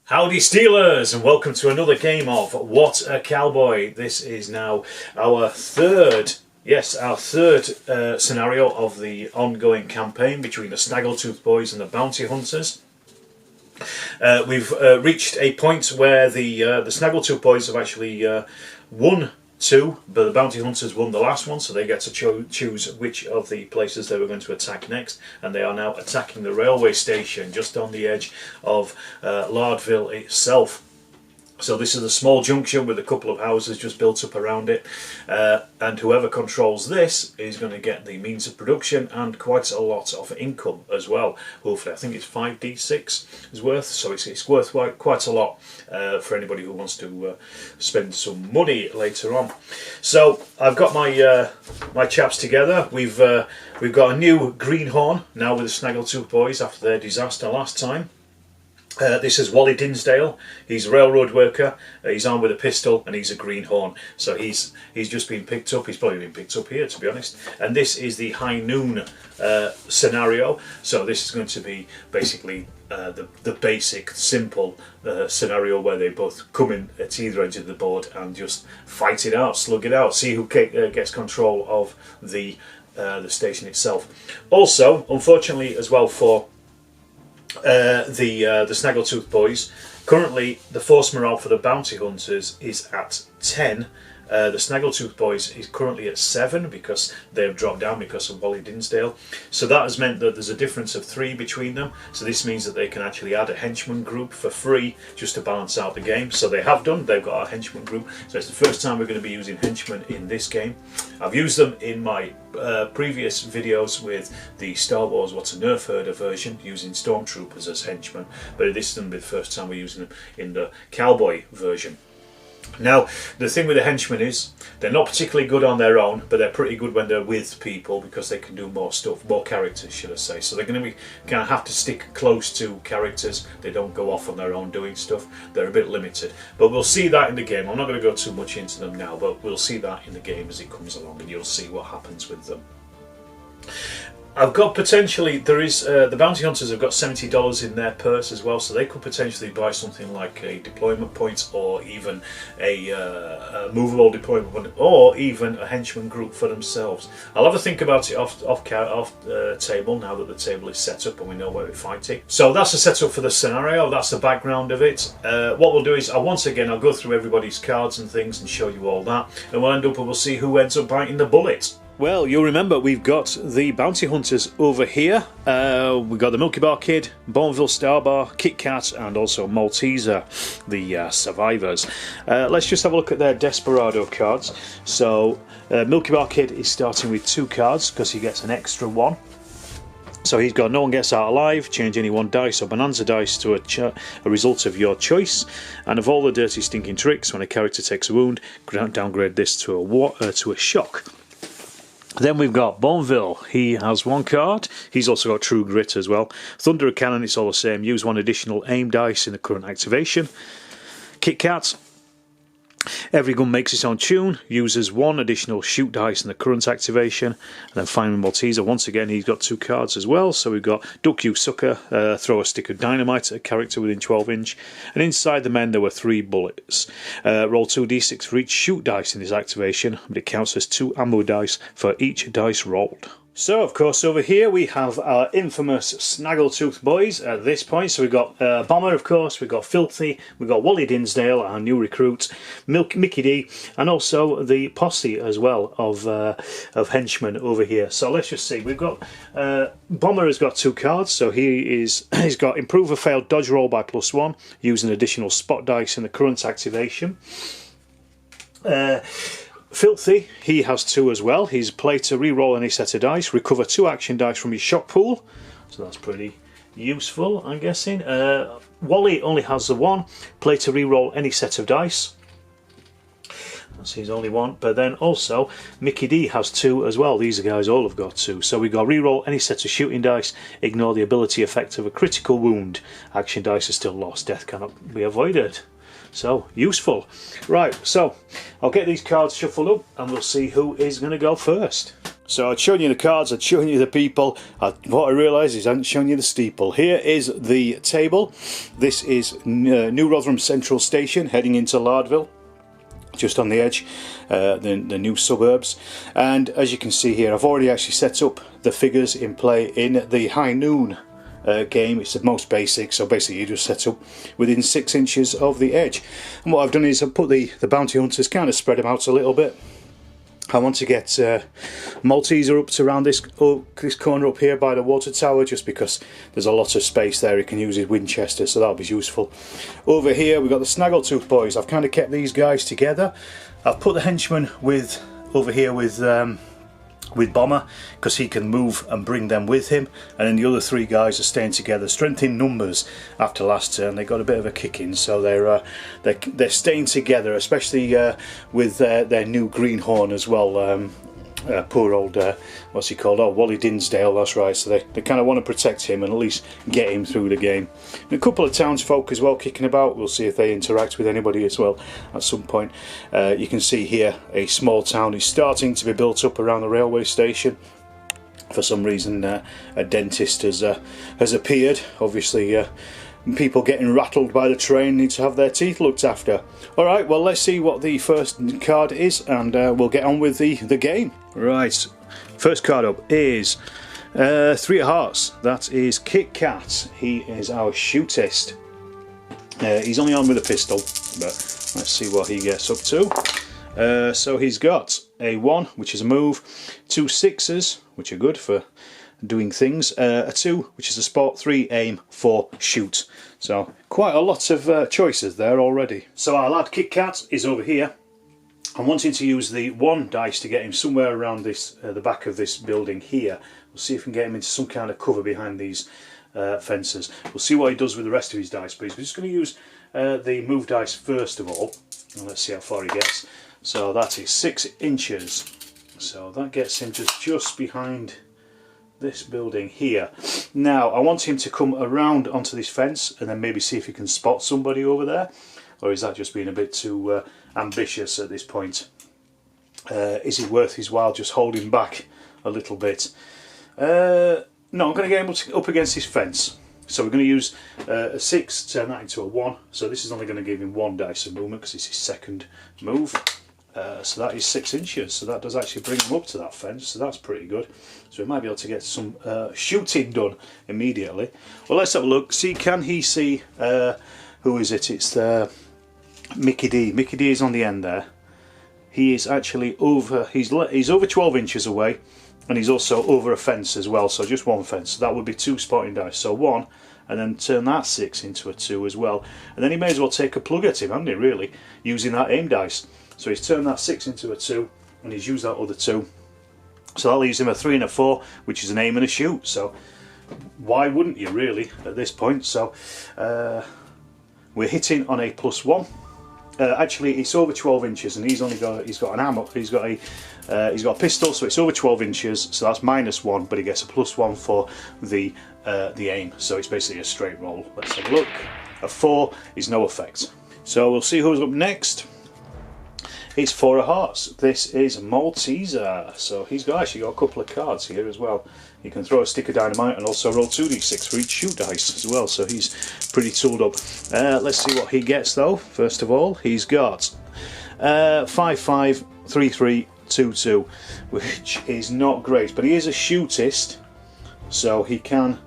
Howdy Steelers, and welcome to another game of What a Cowboy. This is now our third scenario of the ongoing campaign between the Snaggletooth Boys and the Bounty Hunters. We've reached a point where the Snaggletooth Boys have actually won two, but the Bounty Hunters won the last one, so they get to choose which of the places they were going to attack next, and they are now attacking the railway station just on the edge of Lardville itself. So this is a small junction with a couple of houses just built up around it, and whoever controls this is going to get the means of production and quite a lot of income as well. Hopefully, I think it's 5d6 is worth, so it's worth quite a lot for anybody who wants to spend some money later on. So I've got my my chaps together. We've got a new greenhorn now with the Snaggletooth Boys after their disaster last time. This is Wally Dinsdale. He's a railroad worker. He's armed with a pistol and he's a greenhorn. So he's just been picked up. He's probably been picked up here, to be honest. And this is the high noon scenario. So this is going to be basically the basic, simple scenario where they both come in at either edge of the board and just fight it out, slug it out, see who gets control of the station itself. Also, unfortunately, as well for the Snaggletooth Boys, currently the force morale for the Bounty Hunters is at 10. The Snaggletooth Boys is currently at 7 because they've dropped down because of Wally Dinsdale. So that has meant that there's a difference of 3 between them. So this means that they can actually add a henchman group for free just to balance out the game. So they have done, they've got a henchman group. So it's the first time we're going to be using henchmen in this game. I've used them in my previous videos with the Star Wars What's a Nerf Herder version, using stormtroopers as henchmen. But this is going to be the first time we're using them in the Cowboy version. Now, the thing with the henchmen is they're not particularly good on their own, but they're pretty good when they're with people because they can do more stuff, more characters, should I say. So they're going to have to stick close to characters. They don't go off on their own doing stuff. They're a bit limited. But we'll see that in the game. I'm not going to go too much into them now, but we'll see that in the game as it comes along, and you'll see what happens with them. I've got potentially, there is, the Bounty Hunters have got $70 in their purse as well, so they could potentially buy something like a deployment point or even a movable deployment point or even a henchman group for themselves. I'll have a think about it off table now that the table is set up and we know where we're fighting. So that's the setup for the scenario, that's the background of it. What we'll do is, I'll go through everybody's cards and things and show you all that, and we'll end up and we'll see who ends up biting the bullet. Well, you'll remember we've got the Bounty Hunters over here. We've got the Milky Bar Kid, Bourneville Star Bar, Kit Kat, and also Malteser, the survivors. Let's just have a look at their Desperado cards. So, Milky Bar Kid is starting with 2 cards because he gets an extra 1. So he's got no one gets out alive, change any 1 dice or bonanza dice to a result of your choice, and of all the dirty stinking tricks, when a character takes a wound, downgrade this to a shock. Then we've got Bourneville. He has 1 card. He's also got True Grit as well. Thunder Cannon, it's all the same. Use 1 additional aim dice in the current activation. Kit Kat. Every gun makes its own tune. Uses 1 additional shoot dice in the current activation. And then finally Malteser, once again, he's got 2 cards as well. So we've got Duck You Sucker, throw a stick of dynamite at a character within 12 inch. And inside the men there were 3 bullets. Roll 2d6 for each shoot dice in this activation, but it counts as 2 ammo dice for each dice rolled. So, of course, over here we have our infamous Snaggletooth Boys at this point. So we've got Bomber, of course, we've got Filthy, we've got Wally Dinsdale, our new recruit, Mickey D, and also the posse as well of henchmen over here. So let's just see. We've got Bomber has got 2 cards, so he's got Improve a Failed Dodge Roll by +1, using additional spot dice in the current activation. Filthy, he has 2 as well. He's play to re-roll any set of dice, recover 2 action dice from his shock pool, so that's pretty useful, I'm guessing. Wally only has the 1, play to re-roll any set of dice. That's his only 1, but then also Mickey D has 2 as well. These guys all have got 2. So we've got re-roll any set of shooting dice, ignore the ability effect of a critical wound. Action dice are still lost, death cannot be avoided. So, useful. Right, so I'll get these cards shuffled up and we'll see who is going to go first. So I'd shown you the cards, I'd shown you the people. What I realised is I hadn't shown you the steeple. Here is the table. This is New Rotherham Central Station, heading into Lardville, just on the edge, the new suburbs. And as you can see here, I've already actually set up the figures in play in the High Noon game. It's the most basic, so basically you just set up within 6 inches of the edge. And what I've done is I've put the bounty hunters, kind of spread them out a little bit. I want to get Malteser up to around this corner up here by the water tower, just because there's a lot of space there. He can use his Winchester, so that'll be useful. Over here we've got the Snaggletooth Boys. I've kind of kept these guys together. I've put the henchman over here with Bomber, because he can move and bring them with him, and then the other 3 guys are staying together. Strength in numbers after last turn, they got a bit of a kick in, so they're staying together, especially with their new greenhorn as well. Poor old what's he called? Oh, Wally Dinsdale, that's right. So they kind of want to protect him and at least get him through the game. And a couple of townsfolk as well kicking about. We'll see if they interact with anybody as well at some point. You can see here a small town is starting to be built up around the railway station. For some reason a dentist has appeared. Obviously people getting rattled by the train need to have their teeth looked after. Alright, well, let's see what the first card is, and we'll get on with the game. Right, first card up is 3 of Hearts. That is Kit Kat. He is our shootist. He's only on with a pistol, but let's see what he gets up to. So he's got a 1, which is a move, 2 6s, which are good for doing things, a 2, which is a spot, 3 aim, 4 shoot. So quite a lot of choices there already. So our lad Kit Kat is over here. I'm wanting to use the 1 dice to get him somewhere around this the back of this building here. We'll see if we can get him into some kind of cover behind these fences. We'll see what he does with the rest of his dice, but we're just going to use the move dice first of all, and let's see how far he gets. So that is 6 inches. So that gets him just behind this building here. Now I want him to come around onto this fence and then maybe see if he can spot somebody over there, or is that just being a bit too ambitious at this point? Is it worth his while just holding back a little bit? No, I'm going to get him up against this fence, so we're going to use a 6, turn that into a 1, so this is only going to give him 1 dice of movement because it's his second move. So that is 6 inches, so that does actually bring him up to that fence, so that's pretty good. So we might be able to get some shooting done immediately. Well, let's have a look. See, can he see, who is it? It's Mickey D. Mickey D is on the end there. He is actually over, he's over 12 inches away, and he's also over a fence as well, so just 1 fence. So that would be 2 spotting dice, so 1, and then turn that 6 into a 2 as well. And then he may as well take a plug at him, hadn't he, really, using that aim dice. So he's turned that 6 into a 2, and he's used that other 2. So that leaves him a 3 and a 4, which is an aim and a shoot. So why wouldn't you, really, at this point? So we're hitting on a +1. Actually, it's over 12 inches, and he's got an ammo. He's got a pistol, so it's over 12 inches. So that's -1, but he gets a +1 for the aim. So it's basically a straight roll. Let's have a look. A 4 is no effect. So we'll see who's up next. It's 4 of Hearts. This is Malteser. So he's actually got a couple of cards here as well. He can throw a stick of dynamite and also roll 2d6 for each shoot dice as well. So he's pretty tooled up. Let's see what he gets though. First of all, he's got 5 5 3 3 2 2, which is not great, but he is a shootist, so he can.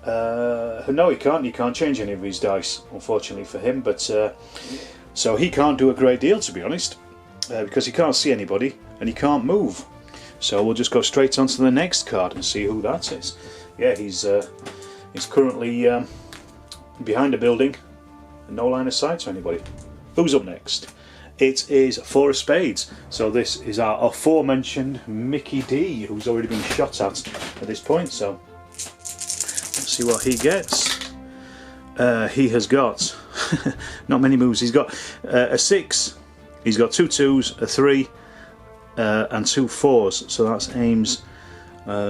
No, he can't. He can't change any of his dice, unfortunately for him. But so he can't do a great deal, to be honest. Because he can't see anybody and he can't move. So we'll just go straight on to the next card and see who that is. Yeah, he's currently behind a building and no line of sight to anybody. Who's up next? It is 4 of Spades. So this is our aforementioned Mickey D, who's already been shot at this point. So let's see what he gets. He has got not many moves. He's got a 6. He's got 2 2s, a 3, and 2 4s, so that's aims.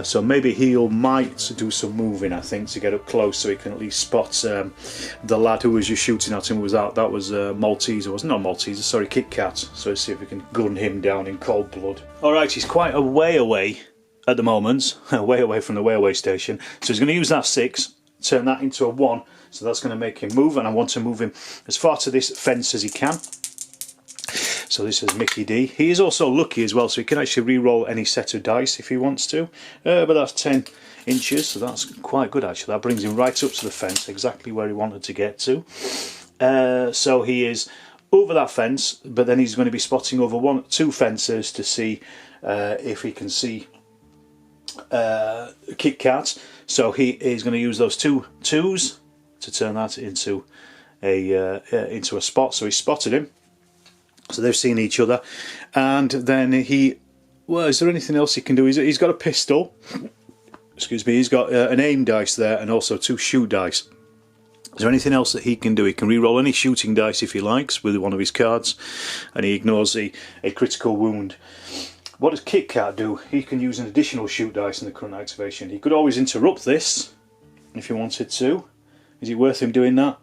So maybe might do some moving, I think, to get up close, so he can at least spot the lad who was just shooting at him. That was Malteser, wasn't it? Not Malteser, sorry, Kit Kat. So let's see if we can gun him down in cold blood. All right, he's quite a way away, at the moment, way away from the railway station. So he's going to use that 6, turn that into a 1. So that's going to make him move, and I want to move him as far to this fence as he can. So this is Mickey D. He is also lucky as well, so he can actually re-roll any set of dice if he wants to. But that's 10 inches, so that's quite good actually. That brings him right up to the fence, exactly where he wanted to get to. So he is over that fence, but then he's going to be spotting over 2 fences to see if he can see Kit Kat. So he is going to use those 2 2s to turn that into a spot. So he spotted him. So they've seen each other, and then well, is there anything else he can do? He's got a pistol. Excuse me. He's got an aim dice there, and also 2 shoot dice. Is there anything else that he can do? He can re-roll any shooting dice if he likes with one of his cards, and he ignores a critical wound. What does Kit Kat do? He can use an additional shoot dice in the current activation. He could always interrupt this if he wanted to. Is it worth him doing that?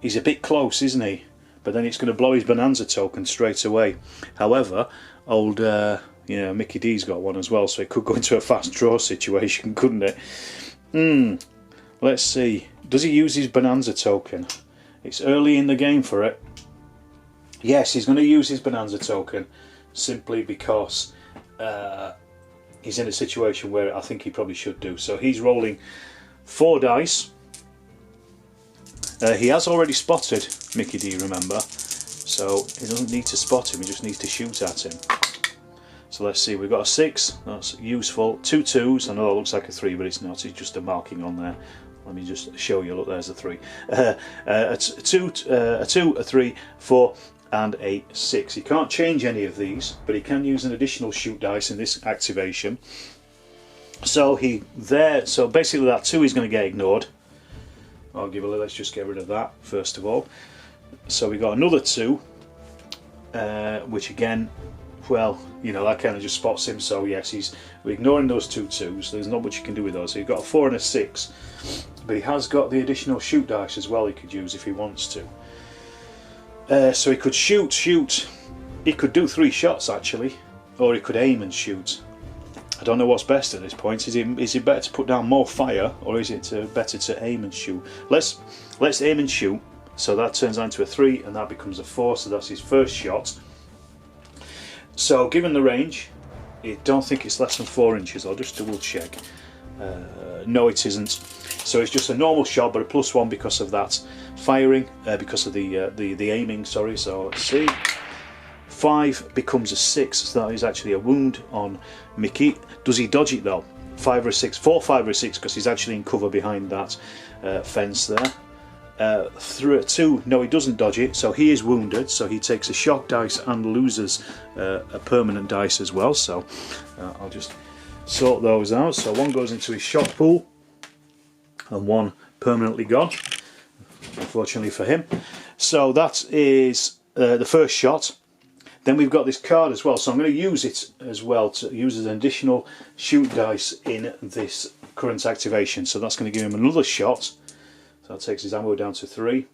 He's a bit close, isn't he? But then it's going to blow his bonanza token straight away. However, old Mickey D's got one as well, so it could go into a fast draw situation, couldn't it? Let's see. Does he use his bonanza token? It's early in the game for it. Yes, he's going to use his bonanza token simply because he's in a situation where I think he probably should do. So he's rolling 4 dice. He has already spotted Mickey D, remember, so he doesn't need to spot him, he just needs to shoot at him. So let's see, we've got a 6, that's useful, 2 2s, I know that looks like a 3 but it's not, it's just a marking on there. Let me just show you, look, there's a 3. A 2, a 3, 4 and a 6. He can't change any of these, but he can use an additional shoot dice in this activation. So so basically that 2 is going to get ignored. Arguably, let's just get rid of that first of all. So we got another 2, which again, well, that kind of just spots him. So yes, we're ignoring those 2 2s. There's not much you can do with those. So you've got a 4 and a 6, but he has got the additional shoot dice as well. He could use if he wants to. So he could shoot. He could do 3 shots actually, or he could aim and shoot. I don't know what's best at this point. Is it better to put down more fire, or is it better to aim and shoot? Let's aim and shoot. So that turns into a 3, and that becomes a 4. So that's his first shot. So given the range, I don't think it's less than 4 inches. I'll just double check. No, it isn't. So it's just a normal shot, but a +1 because of that firing, because of the aiming. Sorry. So let's see. 5 becomes a 6, so that is actually a wound on Mickey. Does he dodge it though? 5 or a 6? 4, 5 or a 6, because he's actually in cover behind that fence there. Through a 2, no, he doesn't dodge it, so he is wounded, so he takes a shock dice and loses a permanent dice as well. So I'll just sort those out. So 1 goes into his shock pool and 1 permanently gone, unfortunately for him. So that is the first shot. Then we've got this card as well, so I'm going to use it as well to use as an additional shoot dice in this current activation. So that's going to give him another shot. So that takes his ammo down to 3.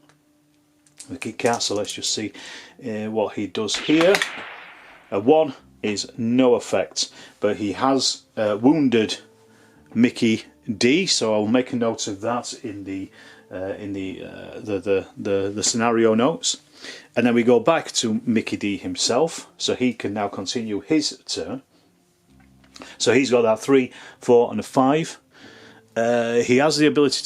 The Kit Kat, so let's just see what he does here. A 1 is no effect, but he has wounded Mickey D, so I'll make a note of that in the scenario notes. And then we go back to Mickey D himself, so he can now continue his turn. So he's got that 3, 4 and a 5. He has the ability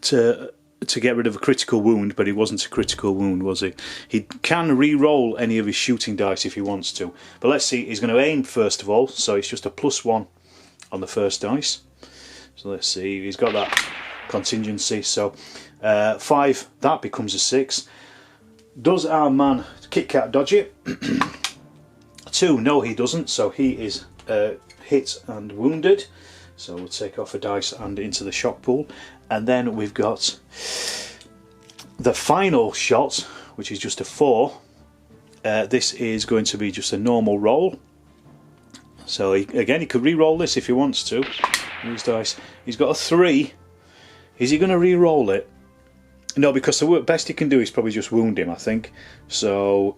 to get rid of a critical wound, but it wasn't a critical wound, was it? He can re-roll any of his shooting dice if he wants to. But let's see, he's going to aim first of all, so it's just a +1 on the first dice. So let's see, he's got that contingency, so 5, that becomes a 6. Does our man Kit Kat dodge it? 2, no he doesn't, so he is hit and wounded. So we'll take off a dice and into the shock pool. And then we've got the final shot, which is just a 4. This is going to be just a normal roll. So again, he could re-roll this if he wants to. These dice. He's got a 3. Is he going to re-roll it? No, because the best he can do is probably just wound him, I think. So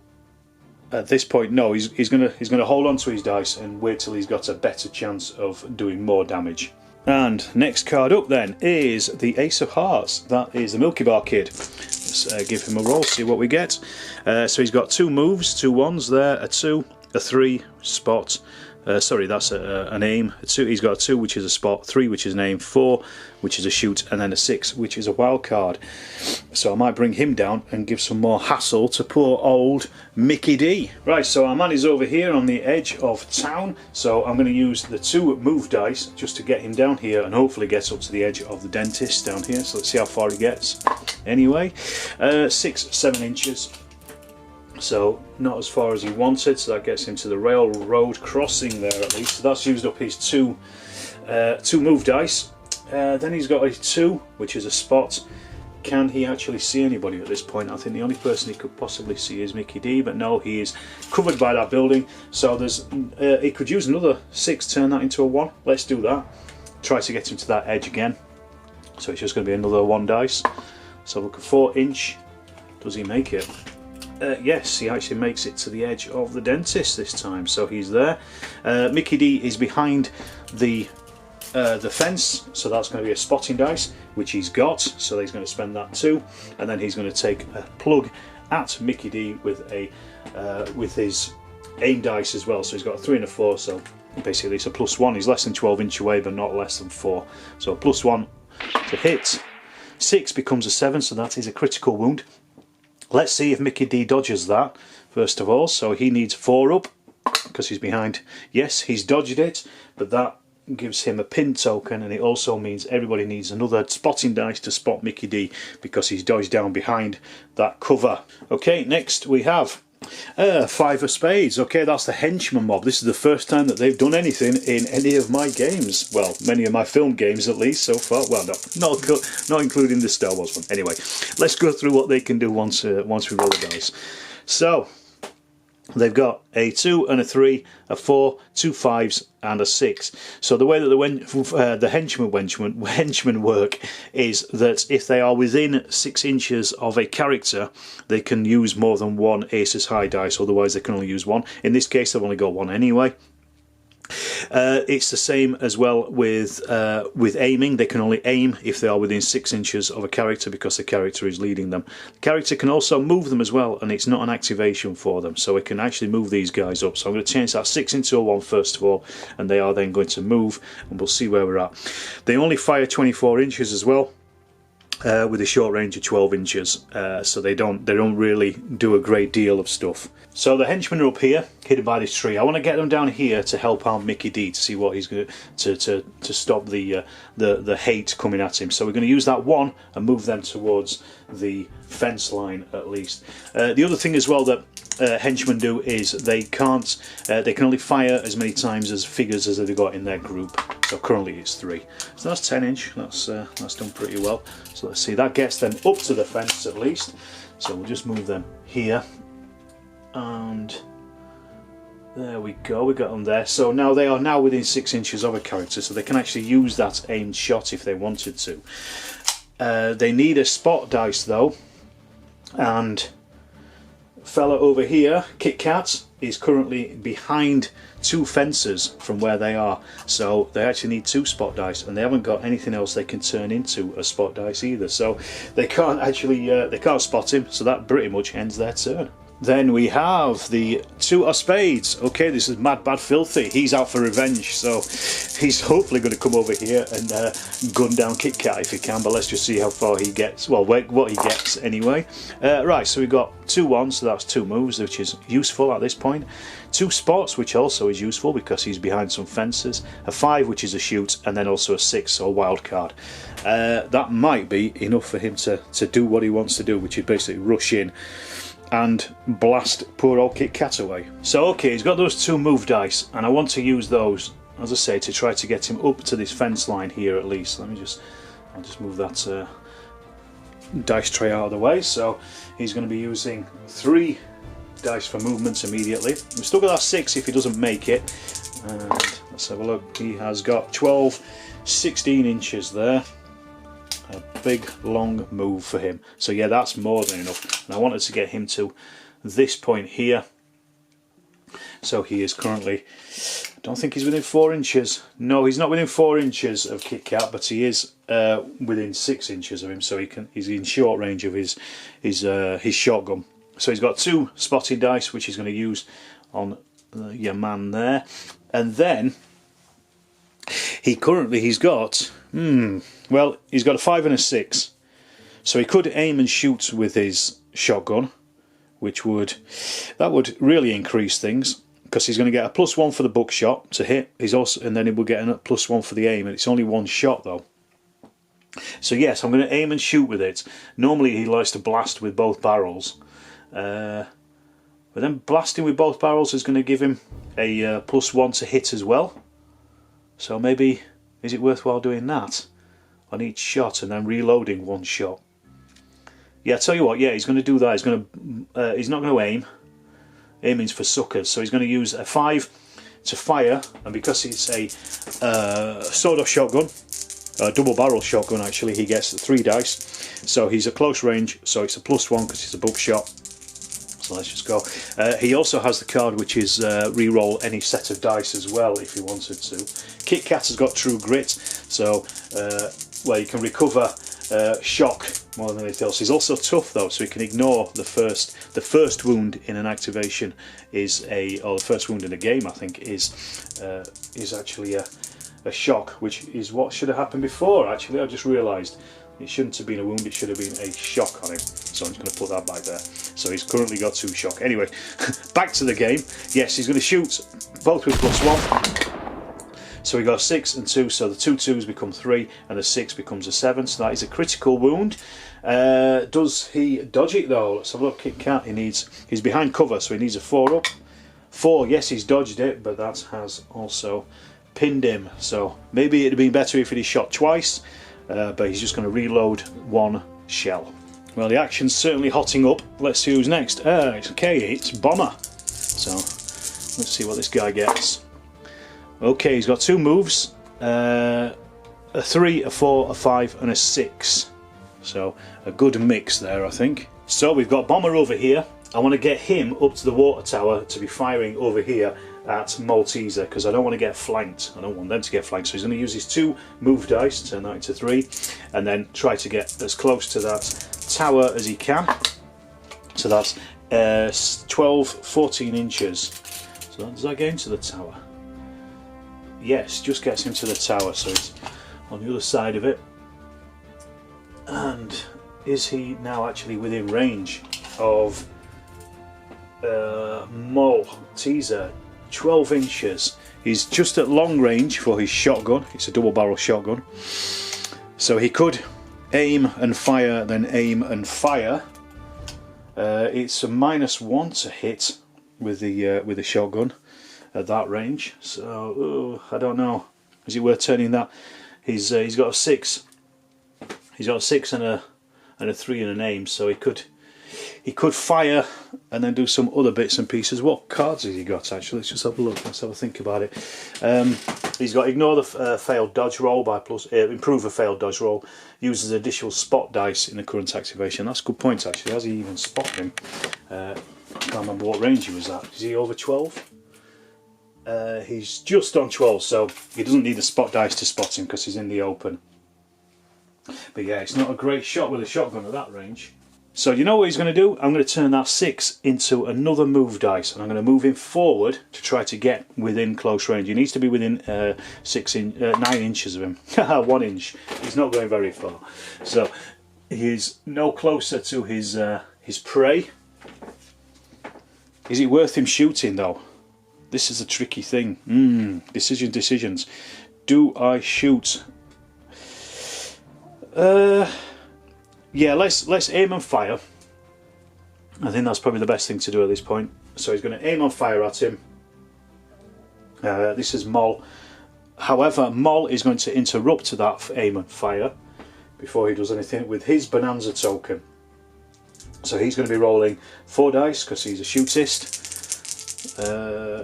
At this point, no, he's gonna hold on to his dice and wait till he's got a better chance of doing more damage. And next card up then is the Ace of Hearts. That is the Milky Bar Kid. Let's give him a roll, see what we get. So he's got 2 moves, 2 ones there, a 2, a 3, spot. Sorry, that's an aim. A 2, he's got a 2, which is a spot, 3, which is an aim, 4, which is a shoot, and then a 6, which is a wild card. So I might bring him down and give some more hassle to poor old Mickey D. Right, so our man is over here on the edge of town, so I'm going to use the 2 move dice just to get him down here and hopefully get up to the edge of the dentist down here. So let's see how far he gets. Anyway, 6-7 inches. So not as far as he wanted, so that gets him to the railroad crossing there at least. So that's used up his 2 move dice. Then he's got a 2, which is a spot. Can he actually see anybody at this point? I think the only person he could possibly see is Mickey D, but no, he is covered by that building. So there's he could use another 6, turn that into a 1. Let's do that. Try to get him to that edge again. So it's just going to be another 1 dice. So look, a 4-inch. Does he make it? Yes, he actually makes it to the edge of the dentist this time, so he's there. Mickey D is behind the fence, so that's going to be a spotting dice, which he's got, so he's going to spend that too, and then he's going to take a plug at Mickey D with his aim dice as well. So he's got a 3 and a 4, so basically it's a +1. He's less than 12 inch away, but not less than 4. So a +1 to hit. 6 becomes a 7, so that is a critical wound. Let's see if Mickey D dodges that, first of all. So he needs 4 up, because he's behind. Yes, he's dodged it, but that gives him a pin token, and it also means everybody needs another spotting dice to spot Mickey D, because he's dodged down behind that cover. Okay, next we have 5 of spades. Okay, that's the henchman mob. This is the first time that they've done anything in any of my games. Well, many of my film games at least so far. Well, not including the Star Wars one. Anyway, let's go through what they can do once we roll the dice. So they've got a 2 and a 3, a 4, 2 5s and a 6. So the way that the henchmen work is that if they are within 6 inches of a character, they can use more than 1 Aces High dice, otherwise they can only use 1. In this case they've only got 1 anyway. It's the same as well with aiming. They can only aim if they are within 6 inches of a character, because the character is leading them. The character can also move them as well, and it's not an activation for them, so it can actually move these guys up. So I'm going to change that 6 into a 1 first of all, and they are then going to move, and we'll see where we're at. They only fire 24 inches as well. With a short range of 12 inches, so they don't really do a great deal of stuff. So the henchmen are up here, hidden by this tree. I want to get them down here to help out Mickey D, to see what he's going to stop the hate coming at him. So we're going to use that 1 and move them towards the fence line at least. The other thing as well that henchmen do is they can only fire as many times as figures as they've got in their group. So currently it's 3. So that's 10 inch. That's done pretty well. So let's see, that gets them up to the fence at least. So we'll just move them here, and there we go. We got them there. So now they are now within 6 inches of a character, so they can actually use that aimed shot if they wanted to. They need a spot dice though, and fella over here, Kit Kat, is currently behind 2 fences from where they are, so they actually need 2 spot dice, and they haven't got anything else they can turn into a spot dice either, so they can't actually they can't spot him, so that pretty much ends their turn. Then we have the 2 of spades. Okay, this is Mad Bad Filthy. He's out for revenge, so he's hopefully going to come over here and gun down Kit Kat if he can, but let's just see how far he gets. Well, what he gets anyway. Right, so we've got 2 1s, so that's 2 moves, which is useful at this point. 2 spots, which also is useful because he's behind some fences. A 5, which is a shoot, and then also a 6, or wild card. That might be enough for him to do what he wants to do, which is basically rush in and blast poor old Kit Kat away. So okay, he's got those 2 move dice, and I want to use those, as I say, to try to get him up to this fence line here at least. I'll just move that dice tray out of the way. So he's going to be using 3 dice for movements immediately. We've still got that 6 if he doesn't make it. And let's have a look. He has got 12, 16 inches there. A big long move for him. So yeah, that's more than enough. And I wanted to get him to this point here, So he is currently, I don't think he's within 4 inches. No, he's not within 4 inches of Kit Kat, but he is within 6 inches of him. So he's in short range of his shotgun. So he's got 2 spotted dice, which he's going to use on your man there. And then he's got he's got a 5 and a 6. So he could aim and shoot with his shotgun, which would really increase things, because he's going to get a +1 for the buckshot to hit. And then he will get a +1 for the aim, and it's only 1 shot though. So yes, I'm going to aim and shoot with it. Normally he likes to blast with both barrels, but then blasting with both barrels is going to give him a +1 to hit as well. So maybe, is it worthwhile doing that on each shot and then reloading 1 shot? Yeah, I tell you what, yeah, he's going to do that. He's not going to aim. Aiming's for suckers. So he's going to use a 5 to fire, and because it's a sawed-off shotgun, a double barrel shotgun actually, he gets 3 dice. So he's at close range, so it's a +1 because it's a buckshot. So let's just go. He also has the card which is re-roll any set of dice as well if he wanted to. Kit Kat has got True Grit, so where you can recover shock more than anything else. He's also tough though, so he can ignore the first wound in an activation or the first wound in a game, I think, is actually a shock, which is what should have happened before. Actually, I just realised it shouldn't have been a wound; it should have been a shock on him. So I'm just going to put that back there. So he's currently got 2 shock. Anyway, back to the game. Yes, he's going to shoot both with +1. So we got 6 and 2, so the 2 2s become 3 and the 6 becomes a 7, so that is a critical wound. Does he dodge it though? Let's have a look. Kit Kat, he's behind cover, so he needs a 4 up. 4, yes, he's dodged it, but that has also pinned him. So maybe it'd have been better if he'd shot twice, but he's just going to reload 1 shell. Well, the action's certainly hotting up. Let's see who's next. It's Bomber. So let's see what this guy gets. Okay, he's got 2 moves, a 3, a 4, a 5 and a 6. So a good mix there, I think. So we've got Bomber over here. I want to get him up to the water tower to be firing over here at Malteser, because I don't want to get flanked. I don't want them to get flanked. So he's going to use his 2 move dice, turn that into 3, and then try to get as close to that tower as he can. So that's 12, 14 inches. So does that get into the tower? Yes, just gets him to the tower, so it's on the other side of it. And is he now actually within range of Malteser? 12 inches. He's just at long range for his shotgun. It's a double barrel shotgun. So he could aim and fire, then aim and fire. It's a -1 to hit with the shotgun at that range, so I don't know. Is it worth turning that? He's got a 6. He's got a 6 and a 3 and an aim, so he could fire and then do some other bits and pieces. What cards has he got actually? Let's just have a look. Let's have a think about it. He's got ignore the failed dodge roll by improve a failed dodge roll. Uses additional spot dice in the current activation. That's a good point actually. Has he even spotted him? I can't remember what range he was at. Is he over 12? He's just on 12, so he doesn't need the spot dice to spot him because he's in the open. But yeah, it's not a great shot with a shotgun at that range. So you know what he's going to do? I'm going to turn that 6 into another move dice, and I'm going to move him forward to try to get within close range. He needs to be within 9 inches of him. 1 inch. He's not going very far. So he's no closer to his prey. Is it worth him shooting though? This is a tricky thing. Decisions. Do I shoot? Yeah, let's aim and fire. I think that's probably the best thing to do at this point. So he's going to aim and fire at him. This is Moll. However, Moll is going to interrupt that aim and fire before he does anything with his Bonanza token. So he's going to be rolling 4 dice because he's a shootist.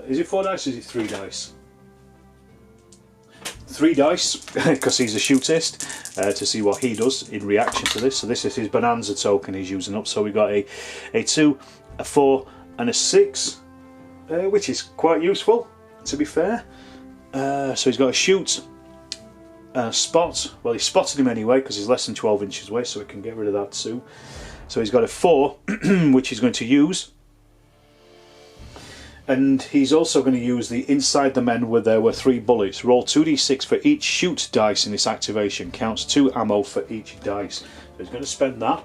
Is it 4 dice or is it 3 dice? 3 dice because he's a shootist, to see what he does in reaction to this. So this is his Bonanza token he's using up. So we got a 2, a 4 and a 6. which is quite useful, to be fair. So he's got a shoot, spot. Well, he spotted him anyway because he's less than 12 inches away, so we can get rid of that too. So he's got a 4, which he's going to use. And he's also going to use the inside the men where there were 3 bullets. Roll 2d6 for each shoot dice in this activation. Counts 2 ammo for each dice. So he's going to spend that.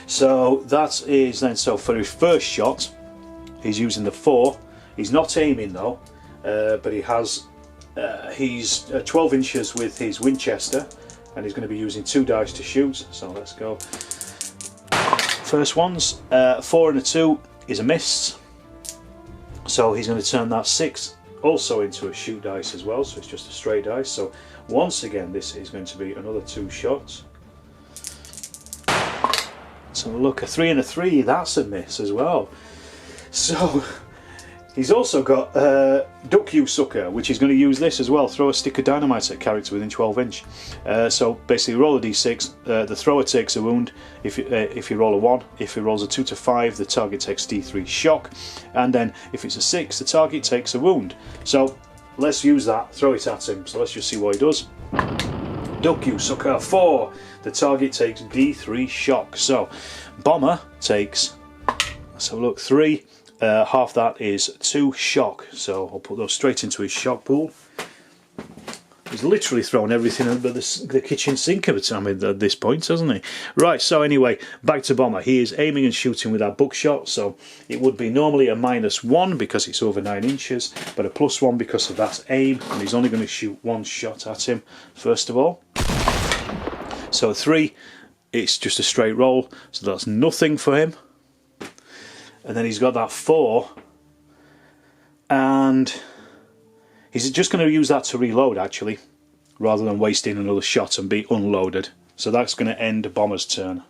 So that is then, so for his first shot, he's using the 4. He's not aiming though, but he has, he's 12 inches with his Winchester, and he's going to be using 2 dice to shoot. So let's go. First one's 4 and a 2 is a miss. So he's going to turn that 6 also into a shoot dice as well, so it's just a straight dice. So once again, this is going to be another 2 shots. So look, a 3 and a 3, that's a miss as well. So he's also got Duck You Sucker, which is going to use this as well. Throw a stick of dynamite at a character within 12 inch. So basically roll a d6, the thrower takes a wound if you roll a 1. If he rolls a 2 to 5, the target takes d3 shock. And then if it's a 6, the target takes a wound. So let's use that, throw it at him. So let's just see what he does. Duck You Sucker 4. The target takes d3 shock. So Bomber takes, let's have a look, 3. Half that is 2 shock, so I'll put those straight into his shock pool. He's literally thrown everything under the kitchen sink at this point, hasn't he? Right, so anyway, back to Bomber. He is aiming and shooting with that buckshot, so it would be normally a -1 because it's over 9 inches, but a +1 because of that aim, and he's only going to shoot 1 shot at him, first of all. So a 3, it's just a straight roll, so that's nothing for him. And then he's got that 4, and he's just going to use that to reload actually, rather than wasting another shot and be unloaded. So that's going to end Bomber's turn.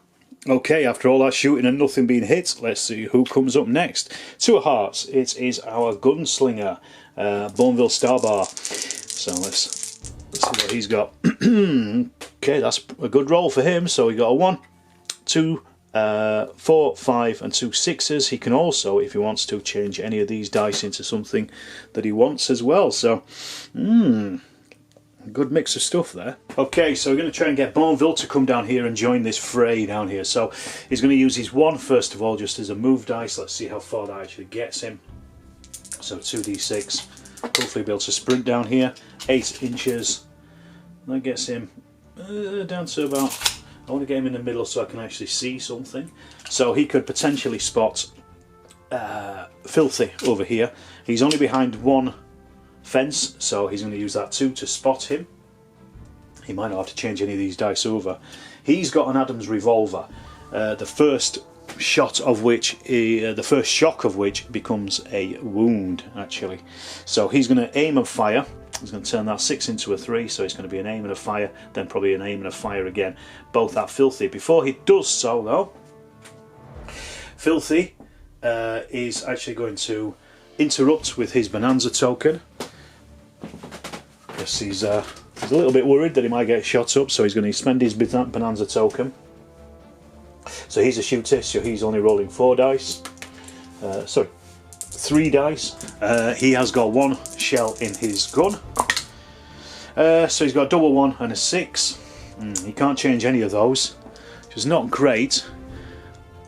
Okay, after all that shooting and nothing being hit, let's see who comes up next. 2 of Hearts, it is our Gunslinger, Boneville Starbar. So let's see what he's got. Okay, that's a good roll for him. So he got a 1, 2, 4, 5 and 2 6s. He can also, if he wants to, change any of these dice into something that he wants as well. So, good mix of stuff there. Okay, so we're going to try and get Boneville to come down here and join this fray down here. So he's going to use his 1 first of all, just as a move dice. Let's see how far that actually gets him. So 2d6. Hopefully be able to sprint down here. 8 inches. That gets him down to about, I want to get him in the middle so I can actually see something. So he could potentially spot Filthy over here. He's only behind 1 fence, so he's going to use that 2 to spot him. He might not have to change any of these dice over. He's got an Adams revolver, the first shot of which, the first shock of which becomes a wound actually. So he's going to aim and fire. He's going to turn that 6 into a 3, so it's going to be an aim and a fire, then probably an aim and a fire again, both at Filthy. Before he does so though, Filthy is actually going to interrupt with his Bonanza token, because he's a little bit worried that he might get shot up, so he's going to spend his Bonanza token. So he's a shooter, so he's only rolling 4 dice. Sorry, 3 dice. He has got 1 shell in his gun. So he's got a double 1 and a 6. He can't change any of those, which is not great.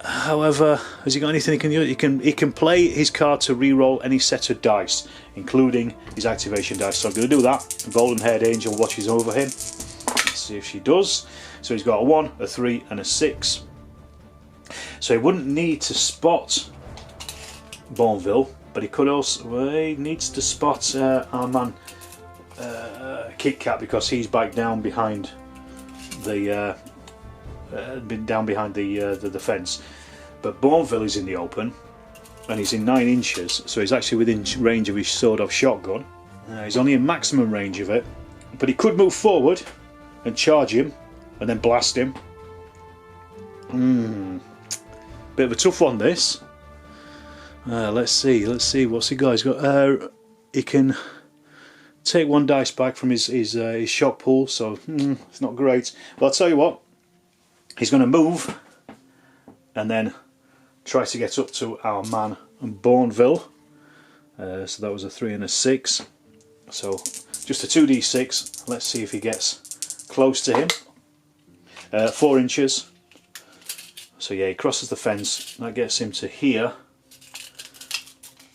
However, has he got anything he can do? He can play his card to re-roll any set of dice, including his activation dice. So I'm going to do that. Golden Haired Angel watches over him. Let's see if she does. So he's got a 1, a 3 and a 6. So he wouldn't need to spot Boneville, but he could also, well, he needs to spot our man Kit Kat, because he's back down behind the the fence. But Boneville is in the open, and he's in 9 inches, so he's actually within range of his sawed-off shotgun. He's only in maximum range of it, but he could move forward and charge him, and then blast him. Bit of a tough one, this. Let's see what's he got. He's got he can take 1 dice back from his shock pool, so it's not great. But I'll tell you what, he's going to move and then try to get up to our man Bourneville. So that was a 3 and a 6. So just a 2d6. Let's see if he gets close to him. 4 inches. So yeah, he crosses the fence. That gets him to here.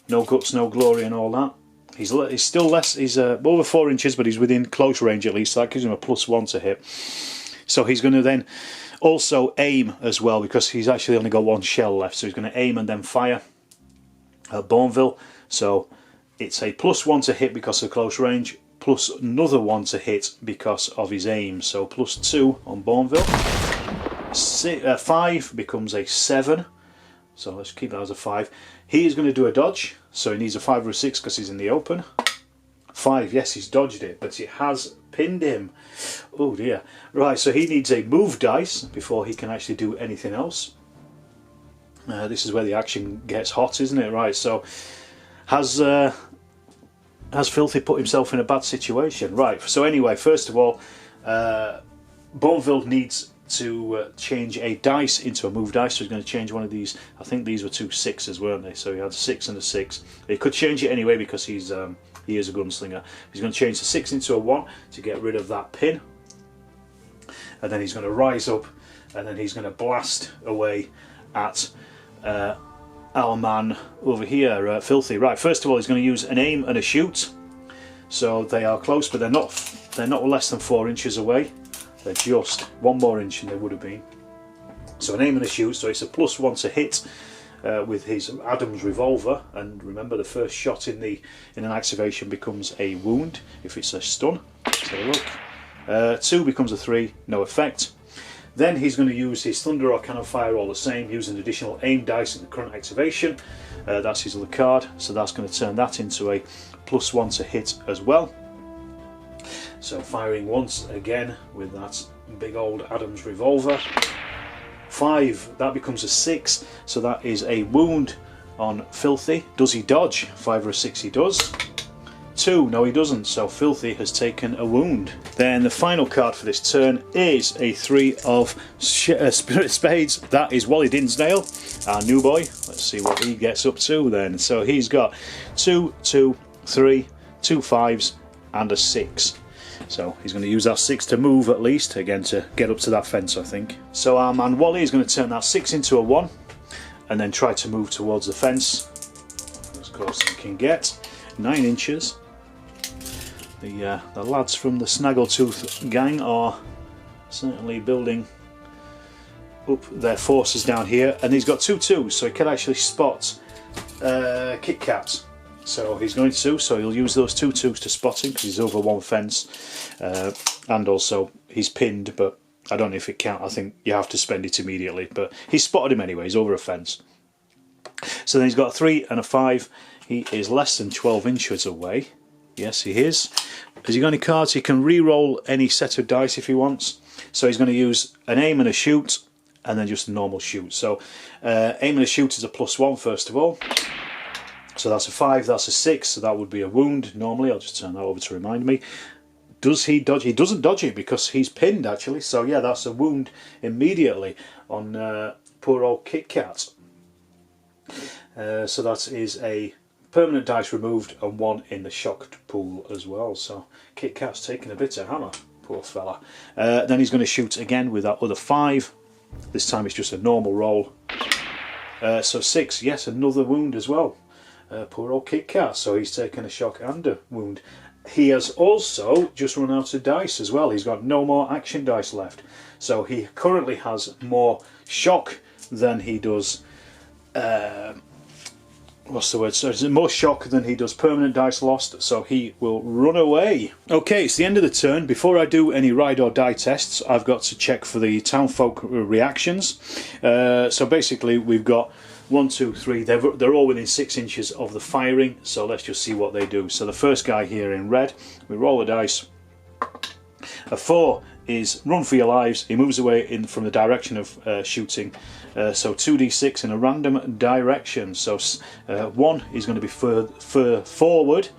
No guts, no glory and all that. He's still less, he's over 4 inches, but he's within close range at least, so that gives him a +1 to hit. So he's going to then also aim as well, because he's actually only got 1 shell left, so he's going to aim and then fire at Bourneville. So it's a +1 to hit because of close range, plus another 1 to hit because of his aim, so +2 on Bourneville. 5 becomes a 7. So let's keep that as a 5. He is going to do a dodge, so he needs a 5 or a 6 because he's in the open. 5, yes, he's dodged it, but it has pinned him. Oh dear. Right, so he needs a move dice before he can actually do anything else. This is where the action gets hot, isn't it? Right, so has Filthy put himself in a bad situation? Right, so anyway, first of all, Bourneville needs to change a dice into a move dice, so he's going to change one of these. I think these were 2 6s, weren't they? So he had a 6 and a 6. He could change it anyway because he is a gunslinger. He's going to change the 6 into a 1 to get rid of that pin, and then he's going to rise up, and then he's going to blast away at our man over here, Filthy. Right, first of all, he's going to use an aim and a shoot. So they are close, but they're not less than 4 inches away. They're just 1 more inch than they would have been. So an aim and a shoot, so it's a +1 to hit with his Adams revolver. And remember, the first shot in an activation becomes a wound if it's a stun. Let's have a look. 2 becomes a 3, no effect. Then he's going to use his thunder or cannon fire all the same, using additional aim dice in the current activation. That's his other card, so that's going to turn that into a +1 to hit as well. So firing once again with that big old Adams revolver. 5, that becomes a 6, so that is a wound on Filthy. Does he dodge? 5 or a 6 he does. 2, no he doesn't, so Filthy has taken a wound. Then the final card for this turn is a 3 of Spirit Spades. That is Wally Dinsdale, our new boy. Let's see what he gets up to then. So he's got 2, 2, 3, 2 5s and a 6. So he's going to use that 6 to move at least, again to get up to that fence I think. So our man Wally is going to turn that 6 into a 1 and then try to move towards the fence as close as he can get. 9 inches. The lads from the Snaggletooth gang are certainly building up their forces down here, and he's got 2 2s, so he can actually spot Kit Kat. So he's going to, so he'll use those 2 2s to spot him because he's over 1 fence, and also he's pinned, but I don't know if it counts. I think you have to spend it immediately, but he's spotted him anyway. He's over a fence. So then he's got a 3 and a 5. He is less than 12 inches away. Yes, he is. Has he got any cards? He can re-roll any set of dice if he wants. So he's going to use an aim and a shoot, and then just a normal shoot. So aim and a shoot is a +1 first of all. So that's a 5, that's a 6, so that would be a wound normally. I'll just turn that over to remind me. Does he dodge? He doesn't dodge it because he's pinned actually. So yeah, that's a wound immediately on poor old Kit Kat. So that is a permanent dice removed and 1 in the shocked pool as well. So Kit Kat's taking a bit of hammer, poor fella. Then he's going to shoot again with that other 5. This time it's just a normal roll. So 6, yes, another wound as well. Poor old Kit Kat, so he's taken a shock and a wound. He has also just run out of dice as well. He's got no more action dice left. So he currently has more shock than he does what's the word? So it's more shock than he does permanent dice lost, so he will run away. Okay, it's the end of the turn. Before I do any ride or die tests, I've got to check for the townfolk reactions. So basically we've got 1, 2, 3, they're all within 6 inches of the firing, so let's just see what they do. So the first guy here in red, we roll the dice. A 4 is run for your lives. He moves away from the direction of shooting. So 2d6 in a random direction. So 1 is going to be forward.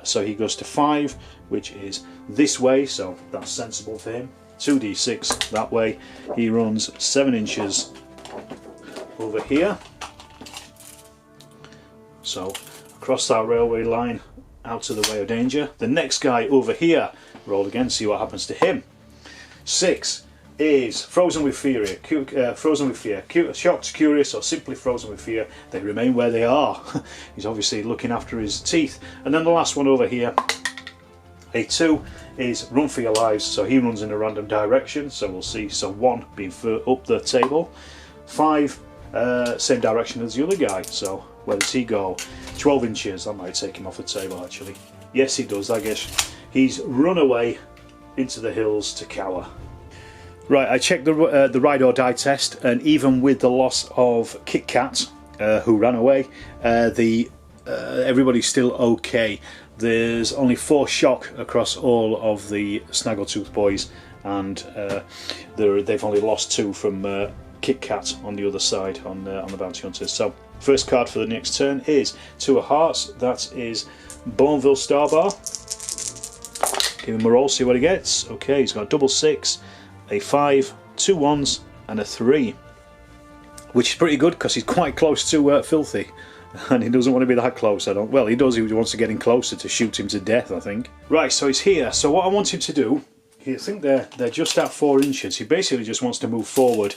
So he goes to 5, which is this way. So that's sensible for him. 2d6 that way. He runs 7 inches over here. So across that railway line, out of the way of danger. The next guy over here, roll again, see what happens to him. 6 is frozen with fear. Frozen with fear. Shocked, curious, or simply frozen with fear. They remain where they are. He's obviously looking after his teeth. And then the last one over here, a 2 is run for your lives. So he runs in a random direction. So we'll see. So 1 being up the table. 5, same direction as the other guy. So where does he go? 12 inches. That might take him off the table actually. Yes, he does. I guess he's run away into the hills to cower. Right, I checked the ride or die test, and even with the loss of Kit Kat, who ran away, everybody's still okay. There's only 4 shock across all of the Snaggletooth Boys, and they've only lost 2 from Kit Kat on the other side, on the Bounty Hunters. So, first card for the next turn is 2 of Hearts. That is Boneville Starbar. Give him a roll, see what he gets. Okay, he's got a double 6. A 5, 2 1s, and a 3, which is pretty good because he's quite close to Filthy, and he doesn't want to be that close. Well, he does. He wants to get in closer to shoot him to death, I think. Right, so he's here. So what I want him to do, I think they're just at 4 inches. He basically just wants to move forward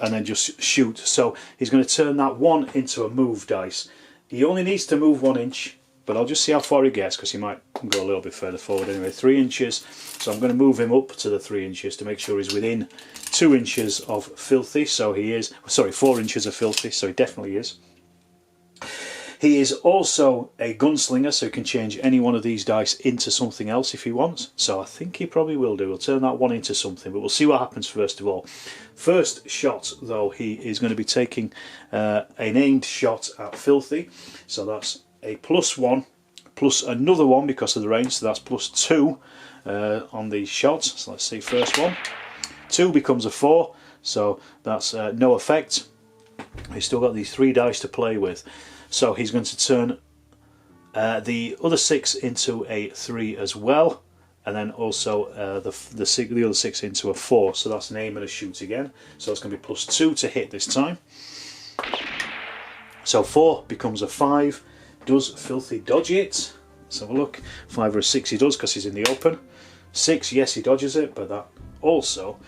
and then just shoot. So he's going to turn that 1 into a move dice. He only needs to move 1 inch. But I'll just see how far he gets, because he might go a little bit further forward anyway. 3 inches, so I'm going to move him up to the 3 inches to make sure he's within 2 inches of Filthy. So he is, sorry, 4 inches of Filthy, so he definitely is. He is also a gunslinger, so he can change any one of these dice into something else if he wants. So I think he probably will do. He'll turn that 1 into something, but we'll see what happens first of all. First shot, though, he is going to be taking an aimed shot at Filthy. So that's a +1 plus another 1 because of the range, so that's +2 on the shot. So let's see, first one, 2 becomes a 4, so that's no effect. He's still got these 3 dice to play with, so he's going to turn the other 6 into a 3 as well, and then also the other 6 into a 4. So that's an aim and a shoot again. So it's going to be +2 to hit this time. So 4 becomes a 5. Does Filthy dodge it? Let's have a look. 5 or a 6 he does because he's in the open. 6, yes, he dodges it, but that also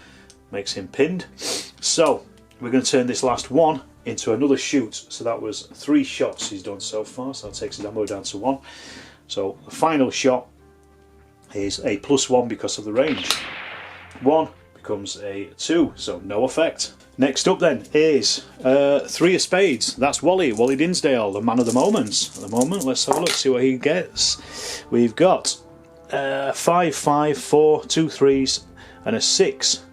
makes him pinned. So we're going to turn this last 1 into another shoot. So that was 3 shots he's done so far, so that takes his ammo down to 1. So the final shot is a +1 because of the range. 1 becomes a 2, so no effect. Next up then is 3 of Spades. That's Wally Dinsdale, the man of the moments. At the moment, let's have a look, see what he gets. We've got 5, 5, 4, 2 3s, and a 6.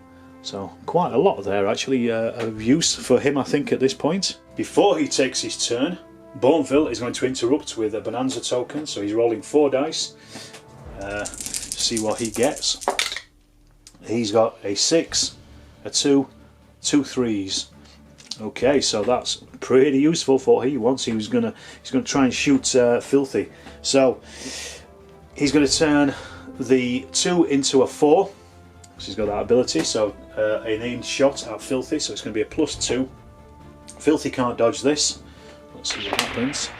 So quite a lot there actually of use for him, I think, at this point. Before he takes his turn, Boneville is going to interrupt with a Bonanza token, so he's rolling 4 dice. See what he gets. He's got a 6, a 2, 2 3s. Okay, so that's pretty useful for what he wants. He's gonna try and shoot Filthy. So he's going to turn the 2 into a 4. So he's got that ability. So an aimed shot at Filthy. So it's going to be a +2. Filthy can't dodge this. Let's see what happens.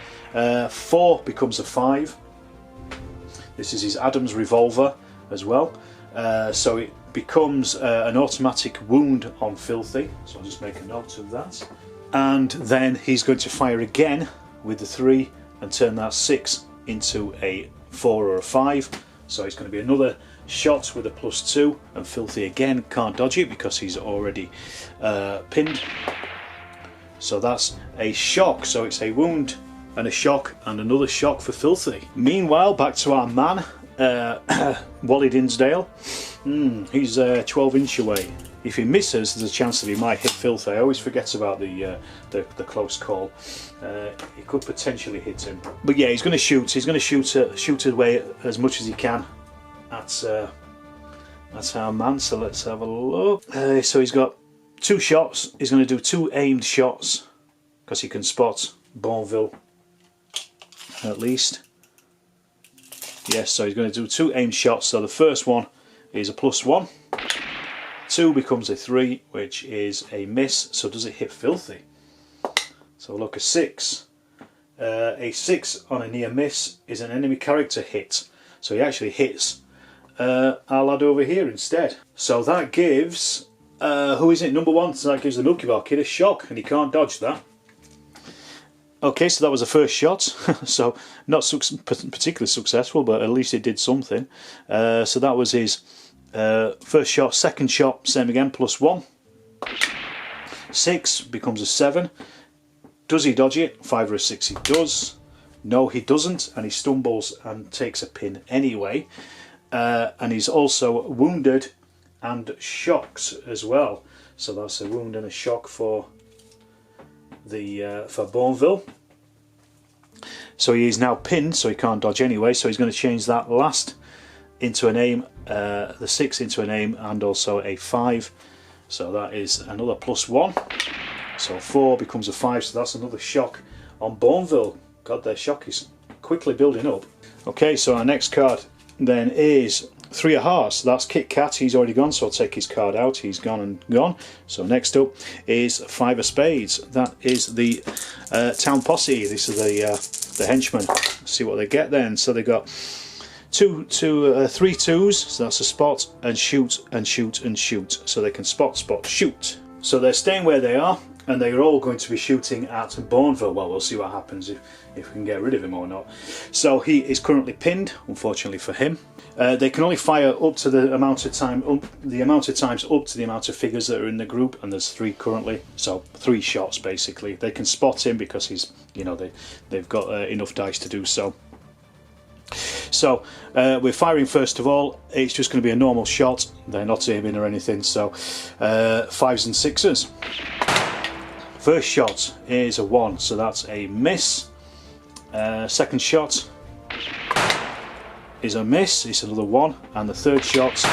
4 becomes a 5. This is his Adam's revolver as well. So it becomes an automatic wound on Filthy, so I'll just make a note of that. And then he's going to fire again with the 3 and turn that 6 into a 4 or a 5. So it's going to be another shot with a +2, and Filthy again can't dodge it because he's already pinned. So that's a shock, so it's a wound and a shock and another shock for Filthy. Meanwhile, back to our man, Wally Dinsdale. He's 12 inch away. If he misses, there's a chance that he might hit Filthy. I always forget about the close call. He could potentially hit him. But yeah, he's going to shoot. He's going to shoot away as much as he can at our man. So let's have a look. So he's got 2 shots. He's going to do 2 aimed shots because he can spot Boneville at least. Yes, so he's going to do 2 aimed shots. So the first one is a +1. 2 becomes a 3, which is a miss. So does it hit Filthy? So look, a 6 A 6 on a near miss is an enemy character hit. So he actually hits our lad over here instead. So that gives, who is it, number 1, so that gives the Milky Bar Kid a shock, and he can't dodge that. Okay, so that was the first shot, so not particularly successful, but at least it did something. So that was his first shot. Second shot, same again, +1. 6 becomes a 7. Does he dodge it? 5 or a 6 he does. No, he doesn't, and he stumbles and takes a pin anyway. And he's also wounded and shocked as well. So that's a wound and a shock for for Bourneville. So he is now pinned, so he can't dodge anyway. So he's going to change that last into an aim, the 6 into an aim, and also a 5. So that is another +1. So 4 becomes a 5. So that's another shock on Bourneville. God, their shock is quickly building up. Okay, so our next card then is 3 of Hearts. That's Kit Kat. He's already gone, so I'll take his card out. He's gone and gone. So next up is 5 of Spades. That is the Town Posse. This is the henchmen. Let's see what they get then. So they got 3 2s. So that's a spot and shoot and shoot and shoot. So they can spot, spot, shoot. So they're staying where they are, and they're all going to be shooting at Bourneville. Well, we'll see what happens if we can get rid of him or not. So he is currently pinned, unfortunately for him. They can only fire up to the amount of times up to the amount of figures that are in the group, and there's 3 currently. So 3 shots basically. They can spot him because he's, you know, they've got enough dice to do so. So we're firing first of all. It's just going to be a normal shot. They're not aiming or anything. So 5s and 6s. First shot is a 1, so that's a miss. Second shot is a miss, it's another 1, and the third shot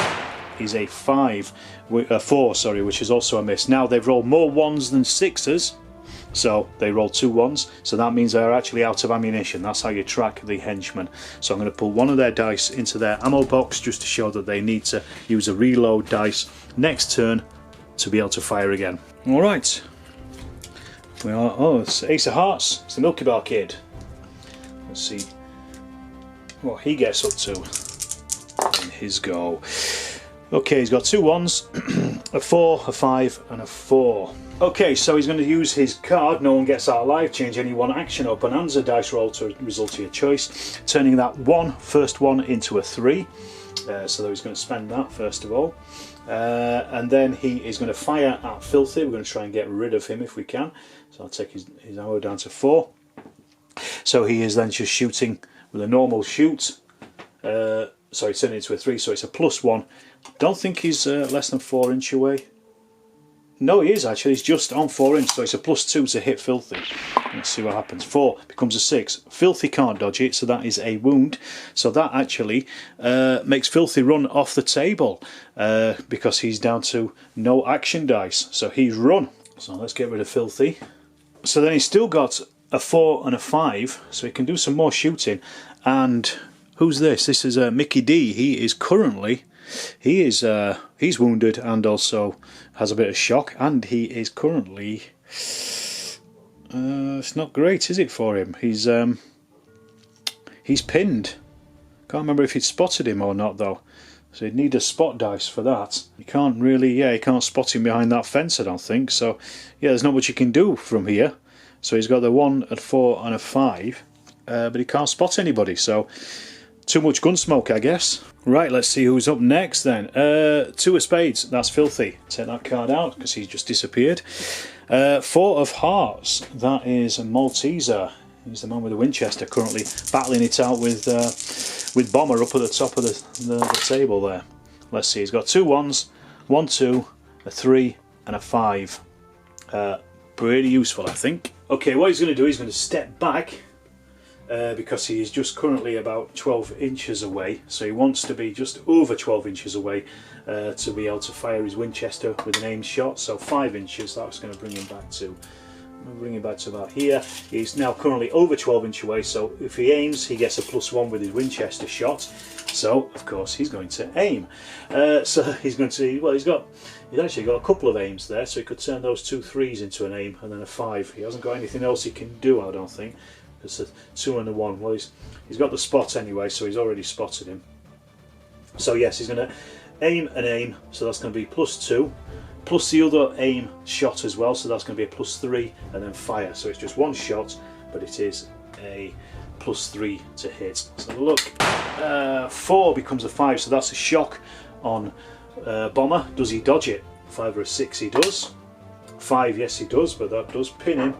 is a 4, sorry, which is also a miss. Now they've rolled more 1s than 6s, so they rolled 2 1s, so that means they're actually out of ammunition. That's how you track the henchmen. So I'm going to pull one of their dice into their ammo box just to show that they need to use a reload dice next turn to be able to fire again. Alright. It's Ace of Hearts. It's the Milky Bar Kid. Let's see what he gets up to in his go. Okay, he's got 2 1s, a 4, a 5, and a 4. Okay, so he's going to use his card, No One Gets Out Alive, change any one action or bonanza dice roll to result of your choice, turning that first one into a 3. So he's going to spend that first of all. And then he is going to fire at Filthy. We're going to try and get rid of him if we can. So I'll take his ammo down to 4. So he is then just shooting with a normal shoot. Sorry, turning into a 3, so it's a +1. Don't think he's less than 4 inch away. No, he is actually. He's just on 4 inch, so it's a +2 to hit Filthy. Let's see what happens. 4 becomes a 6. Filthy can't dodge it, so that is a wound. So that actually makes Filthy run off the table because he's down to no action dice. So he's run. So let's get rid of Filthy. So then he's still got a 4 and a 5, so he can do some more shooting. And who's this? This is Mickey D. He is currently... he's wounded and also has a bit of shock, and he is currently it's not great, is it, for him? He's pinned. Can't remember if he'd spotted him or not though, so he'd need a spot dice for that. You can't really, you can't spot him behind that fence, I don't think. So yeah, there's not much you can do from here. So he's got the 1, a 4 and a 5, but he can't spot anybody, so too much gun smoke, I guess. Right, let's see who's up next then. 2 of Spades, that's Filthy. Take that card out because he's just disappeared. 4 of Hearts, that is a Malteser. He's the man with the Winchester, currently battling it out with Bomber up at the top of the table there. Let's see, he's got 2 1s, 1 2, a 3 and a 5. Pretty useful, I think. Okay, what he's going to do, he's going to step back because he is just currently about 12 inches away, so he wants to be just over 12 inches away to be able to fire his Winchester with an aimed shot. So 5 inches, that's going to bring him back to about here. He's now currently over 12 inches away, so if he aims he gets a +1 with his Winchester shot, so of course he's going to aim. So he's going to, well, he's actually got a couple of aims there, so he could turn those 2 3s into an aim and then a 5. He hasn't got anything else he can do, I don't think. It's a 2 and a 1. Well, he's got the spot anyway, so he's already spotted him. So yes, he's going to aim and aim, so that's going to be +2, plus the other aim shot as well, so that's going to be a +3, and then fire. So it's just one shot, but it is a +3 to hit. So look, 4 becomes a 5, so that's a shock on Bomber. Does he dodge it? 5 or a 6 he does. 5, yes he does, but that does pin him.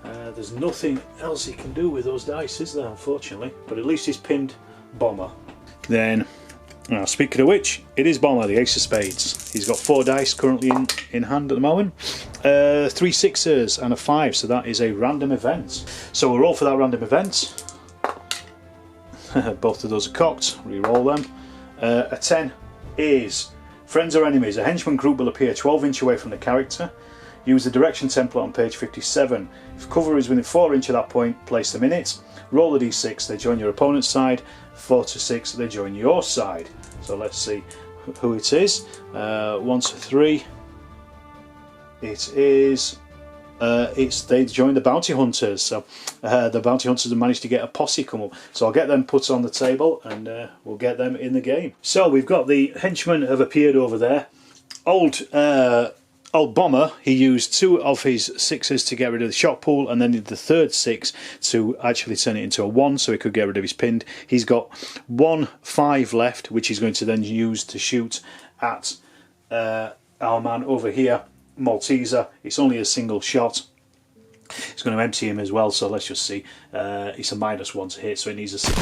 There's nothing else he can do with those dice, is there, unfortunately? But at least he's pinned Bomber. Then, speaking of which, it is Bomber, the ace of spades. He's got 4 dice currently in hand at the moment. 3 6s and a 5, so that is a random event. So we'll roll for that random event. Both of those are cocked, re-roll them. A 10 is friends or enemies. A henchman group will appear 12 inches away from the character. Use the direction template on page 57. If cover is within 4 inches of that point, place them in it. Roll a d6, they join your opponent's side. 4 to 6, they join your side. So let's see who it is. 1 to 3. It is. They join the bounty hunters. So the bounty hunters have managed to get a posse come up. So I'll get them put on the table and we'll get them in the game. So we've got the henchmen have appeared over there. Old Bomber, he used 2 of his 6s to get rid of the shock pool, and then the third 6 to actually turn it into a 1 so he could get rid of his pinned. He's got 1 5 left, which he's going to then use to shoot at our man over here, Malteser. It's only a single shot. It's going to empty him as well, so let's just see. It's a -1 to hit, so it needs a 6.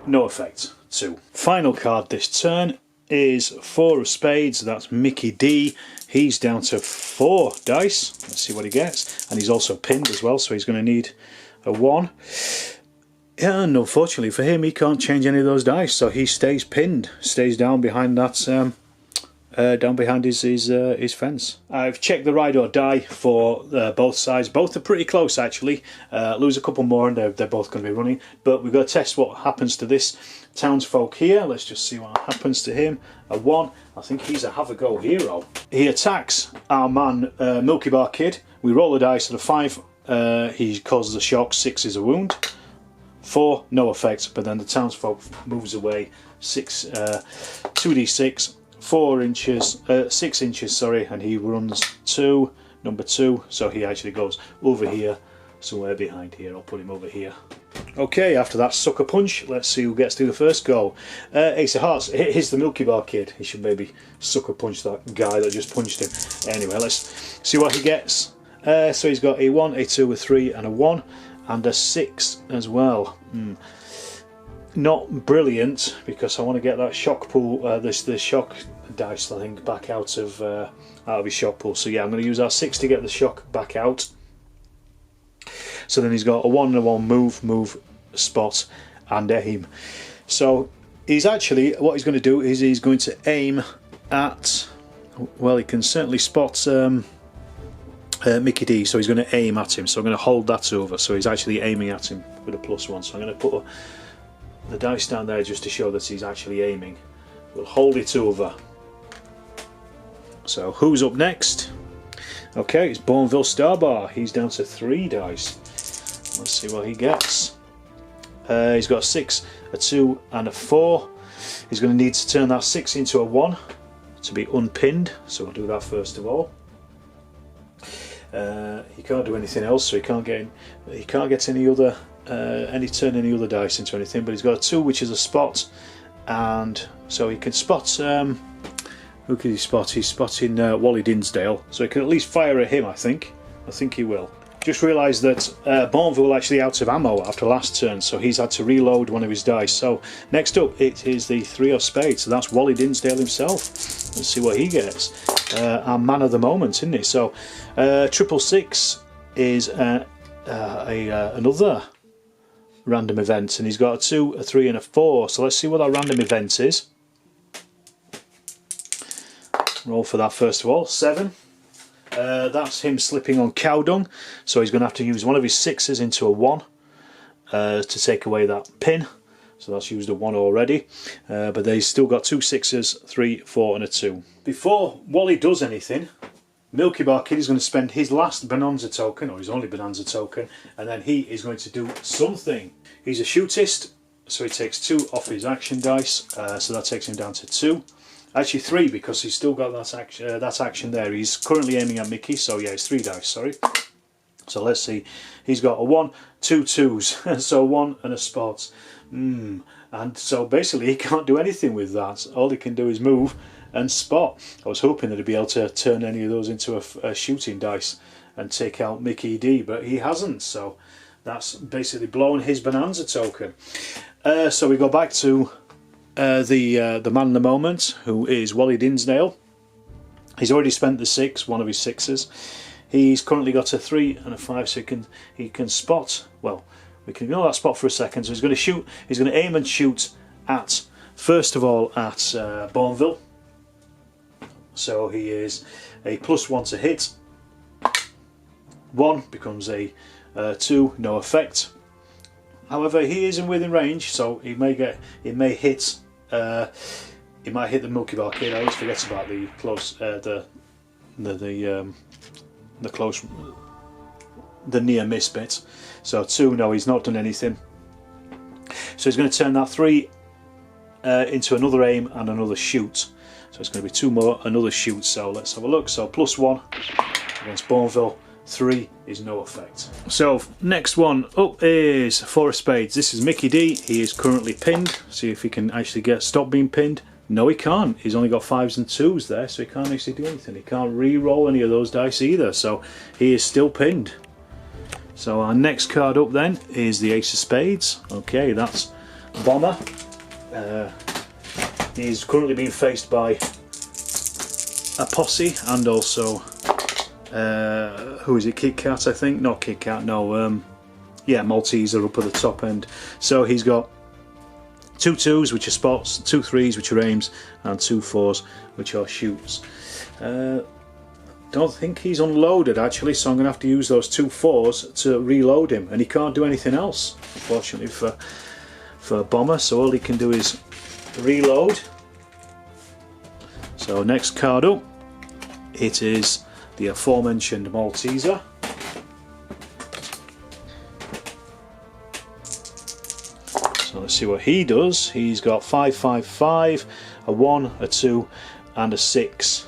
No effect. 2. Final card this turn is 4 of spades. That's Mickey D. He's down to 4 dice. Let's see what he gets. And he's also pinned as well, so he's going to need a 1. Yeah, and unfortunately for him, he can't change any of those dice, so he stays pinned, stays down behind that, down behind his fence. I've checked the ride or die for both sides. Both are pretty close actually. Lose a couple more and they're both going to be running. But we've got to test what happens to this townsfolk here. Let's just see what happens to him. A 1. I think he's a have-a-go hero. He attacks our man Milky Bar Kid. We roll the dice at a 5. He causes a shock. 6 is a wound. 4, no effect. But then the townsfolk moves away. 2d6. 4 inches, 6 inches, sorry, and he runs to number 2, so he actually goes over here, somewhere behind here. I'll put him over here. Okay, after that sucker punch, let's see who gets through the first go. Ace of Hearts, here's the Milky Bar Kid. He should maybe sucker punch that guy that just punched him. Anyway, let's see what he gets. So he's got a 1, a 2, a 3, and a 1, and a 6 as well. Not brilliant, because I want to get that shock pool, the shock dice, I think, back out of his shock pool. So yeah, I'm going to use our 6 to get the shock back out. So then he's got a 1 and a 1 move, spot, and aim. So he's actually, what he's going to do is he's going to aim at, well, he can certainly spot Mickey D, so he's going to aim at him. So I'm going to hold that over. So he's actually aiming at him with a +1. So I'm going to put the dice down there just to show that he's actually aiming. We'll hold it over. So who's up next? Okay, it's Bourneville Starbar. He's down to 3 dice. Let's see what he gets. He's got a 6, a 2 and a 4. He's going to need to turn that 6 into a 1 to be unpinned, so we'll do that first of all. He can't do anything else, so he can't get any other turn any other dice into anything, but he's got a 2, which is a spot, and so he can spot who can he spot? He's spotting Wally Dinsdale, so he can at least fire at him. I think he will. Just realised that Bourneville actually out of ammo after last turn, so he's had to reload one of his dice. So next up it is the 3 of spades, so that's Wally Dinsdale himself. Let's see what he gets. Our man of the moment, isn't he? So 666 is another random event, and he's got a 2, a 3 and a 4. So let's see what that random event is. Roll for that first of all. 7. That's him slipping on cow dung, so he's going to have to use one of his 6s into a 1 to take away that pin. So that's used a 1 already, but he's still got 2 6s, 3, 4 and a 2. Before Wally does anything, Milky Bar Kid is going to spend his last Bonanza token, or his only Bonanza token, and then he is going to do something. He's a shootist, so he takes 2 off his action dice, so that takes him down to 2. Actually 3, because he's still got that action there. He's currently aiming at Mickey, so yeah, it's 3 dice, sorry. So let's see, he's got a 1, 2 2s, so 1 and a spot. And so basically he can't do anything with that. All he can do is move and spot. I was hoping that he'd be able to turn any of those into a shooting dice and take out Mickey D, but he hasn't, so that's basically blown his Bonanza token. So we go back to the man in the moment, who is Wally Dinsdale. He's already spent the 6, one of his 6s. He's currently got a 3 and a 5, so he can spot. Well, we can ignore that spot for a second. So he's going to shoot. He's going to aim and shoot at, first of all, at Bourneville. So he is a +1 to hit. 1 becomes a 2, no effect. However, he isn't within range, so he may hit. He might hit the Milky Bar Kid. I always forget about the close, the near miss bit. So 2, no, he's not done anything. So he's going to turn that 3 into another aim and another shoot. So it's going to be 2 more, another shoot. So let's have a look. So +1 against Bourneville, 3 is no effect. So next one up is 4 of spades. This is Mickey D. He is currently pinned. See if he can actually stop being pinned. No, he can't. He's only got 5s and 2s there, so he can't actually do anything. He can't re-roll any of those dice either, so he is still pinned. So our next card up then is the Ace of Spades. Okay, that's Bomber. He's currently being faced by a posse and also who is it? Kit Kat, I think. Not Kit Kat. No. Yeah, Maltese are up at the top end. So he's got 2 2s, which are spots, 2 3s, which are aims, and 2 4s, which are shoots. Don't think he's unloaded actually, so I'm going to have to use those 2 4s to reload him, and he can't do anything else, unfortunately for Bomber. So all he can do is reload. So next card up, it is the aforementioned Malteser. So let's see what he does. He's got 5 5 5, a 1, a 2, and a 6.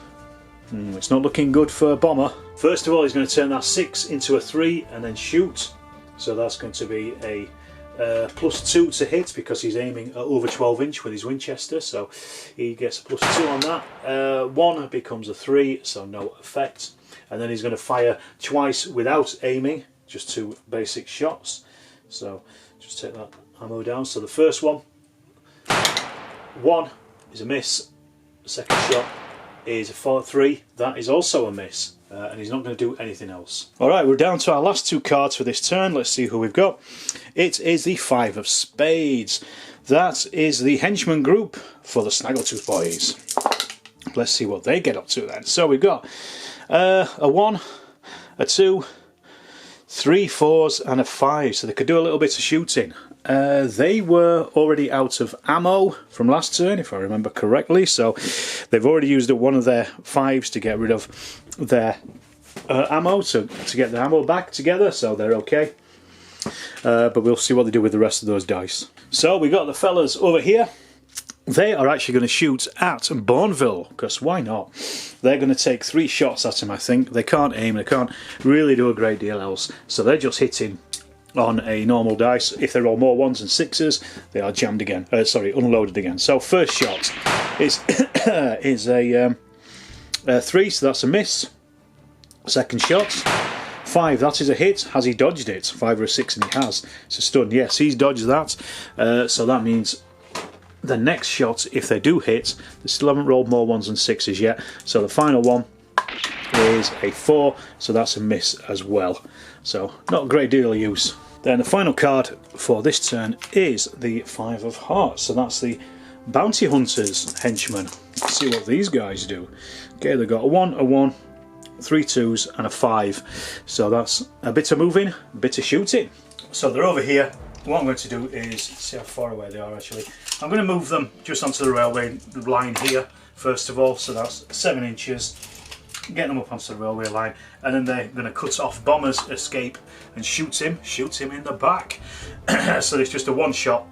It's not looking good for Bomber. First of all, he's going to turn that 6 into a 3 and then shoot. So that's going to be a +2 to hit because he's aiming at over 12 inch with his Winchester. So he gets a +2 on that. 1 becomes a 3, so no effect. And then he's going to fire twice without aiming, just 2 basic shots. So just take that ammo down. So the first one, 1 is a miss. The second shot is a 4-3. That is also a miss, and he's not going to do anything else. Alright, we're down to our last 2 cards for this turn. Let's see who we've got. It is the 5 of Spades. That is the henchman group for the Snaggletooth Boys. Let's see what they get up to then. So we've got a 1, a 2, 3 4s and a 5, so they could do a little bit of shooting. They were already out of ammo from last turn, if I remember correctly, so they've already used up one of their 5s to get rid of their ammo, to get the ammo back together, so they're okay. But we'll see what they do with the rest of those dice. So we got the fellas over here. They are actually going to shoot at Bourneville, because why not? They're going to take 3 shots at him, I think. They can't aim, they can't really do a great deal else, so they're just hitting on a normal dice. If they roll more 1s and 6s, they are jammed again. Unloaded again. So first shot is a 3, so that's a miss. Second shot, 5, that is a hit. Has he dodged it? 5 or a 6, and he has. It's a stun. Yes, he's dodged that. So that means the next shot, if they do hit, they still haven't rolled more 1s and 6s yet. So the final one is a 4, so that's a miss as well. So not a great deal of use. Then the final card for this turn is the 5 of Hearts. So that's the Bounty Hunters henchman. Let's see what these guys do. Okay, they've got a 1, 3 2s and a 5. So that's a bit of moving, a bit of shooting. So they're over here. What I'm going to do is see how far away they are actually. I'm going to move them just onto the railway line here first of all. So that's 7 inches. getting him up onto the railway line, and then they're going to cut off Bomber's escape and shoot him in the back. So it's just a one shot,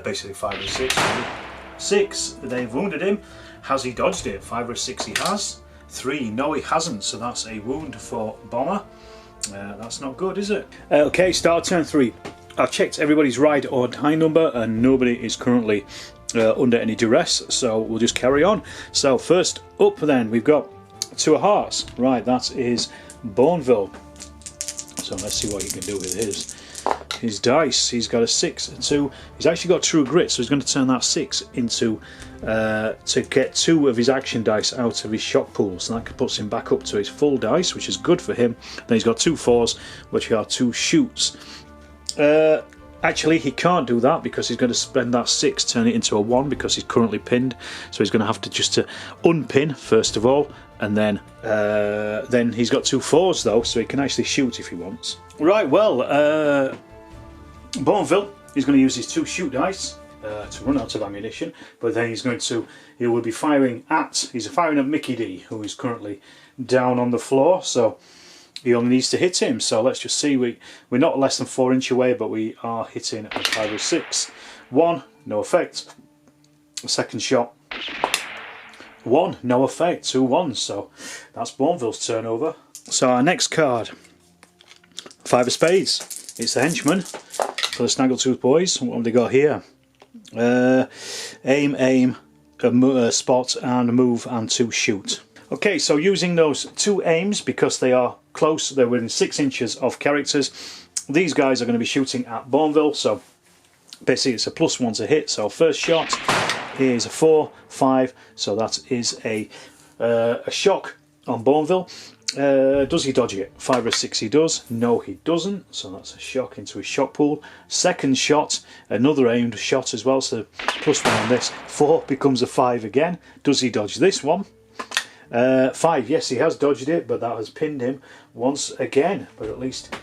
basically 5 or 6. 6, they've wounded him. Has he dodged it? 5 or 6 he has. 3, no he hasn't, so that's a wound for Bomber. That's not good, is it? Okay, start turn 3. I've checked everybody's ride or die number and nobody is currently under any duress, so we'll just carry on. So first up then, we've got 2 of hearts. Right, that is Bourneville. So let's see what he can do with his dice. He's got a 6, a 2. He's actually got true grit, so he's going to turn that 6 into to get 2 of his action dice out of his shock pool. So that puts him back up to his full dice, which is good for him. Then he's got 2 4s, which are 2 shoots. Actually, he can't do that because he's going to spend that 6, turn it into a 1 because he's currently pinned. So he's going to have to just unpin first of all, and then he's got 2 4s though, so he can actually shoot if he wants. Right, well, Bourneville is going to use his 2 shoot dice to run out of ammunition, but then he will be firing at Mickey D, who is currently down on the floor. So he only needs to hit him. So let's just see. We're not less than 4 inches away, but we are hitting a 5 or 6. 1, no effect. Second shot. 1, no effect. 2 1s. So that's Bourneville's turnover. So our next card, 5 of spades. It's the henchman for the Snaggletooth Boys. What have they got here? Aim, spot, and move, and 2 shoot. Okay, so using those 2 aims, because they are close, they're within 6 inches of characters, these guys are going to be shooting at Bourneville, so basically it's a +1 to hit. So first shot is a 4, 5, so that is a shock on Bourneville. Does he dodge it? 5 or 6 he does. No he doesn't, so that's a shock into his shock pool. Second shot, another aimed shot as well, so +1 on this. 4 becomes a 5 again. Does he dodge this one? 5, yes he has dodged it, but that has pinned him once again, but at least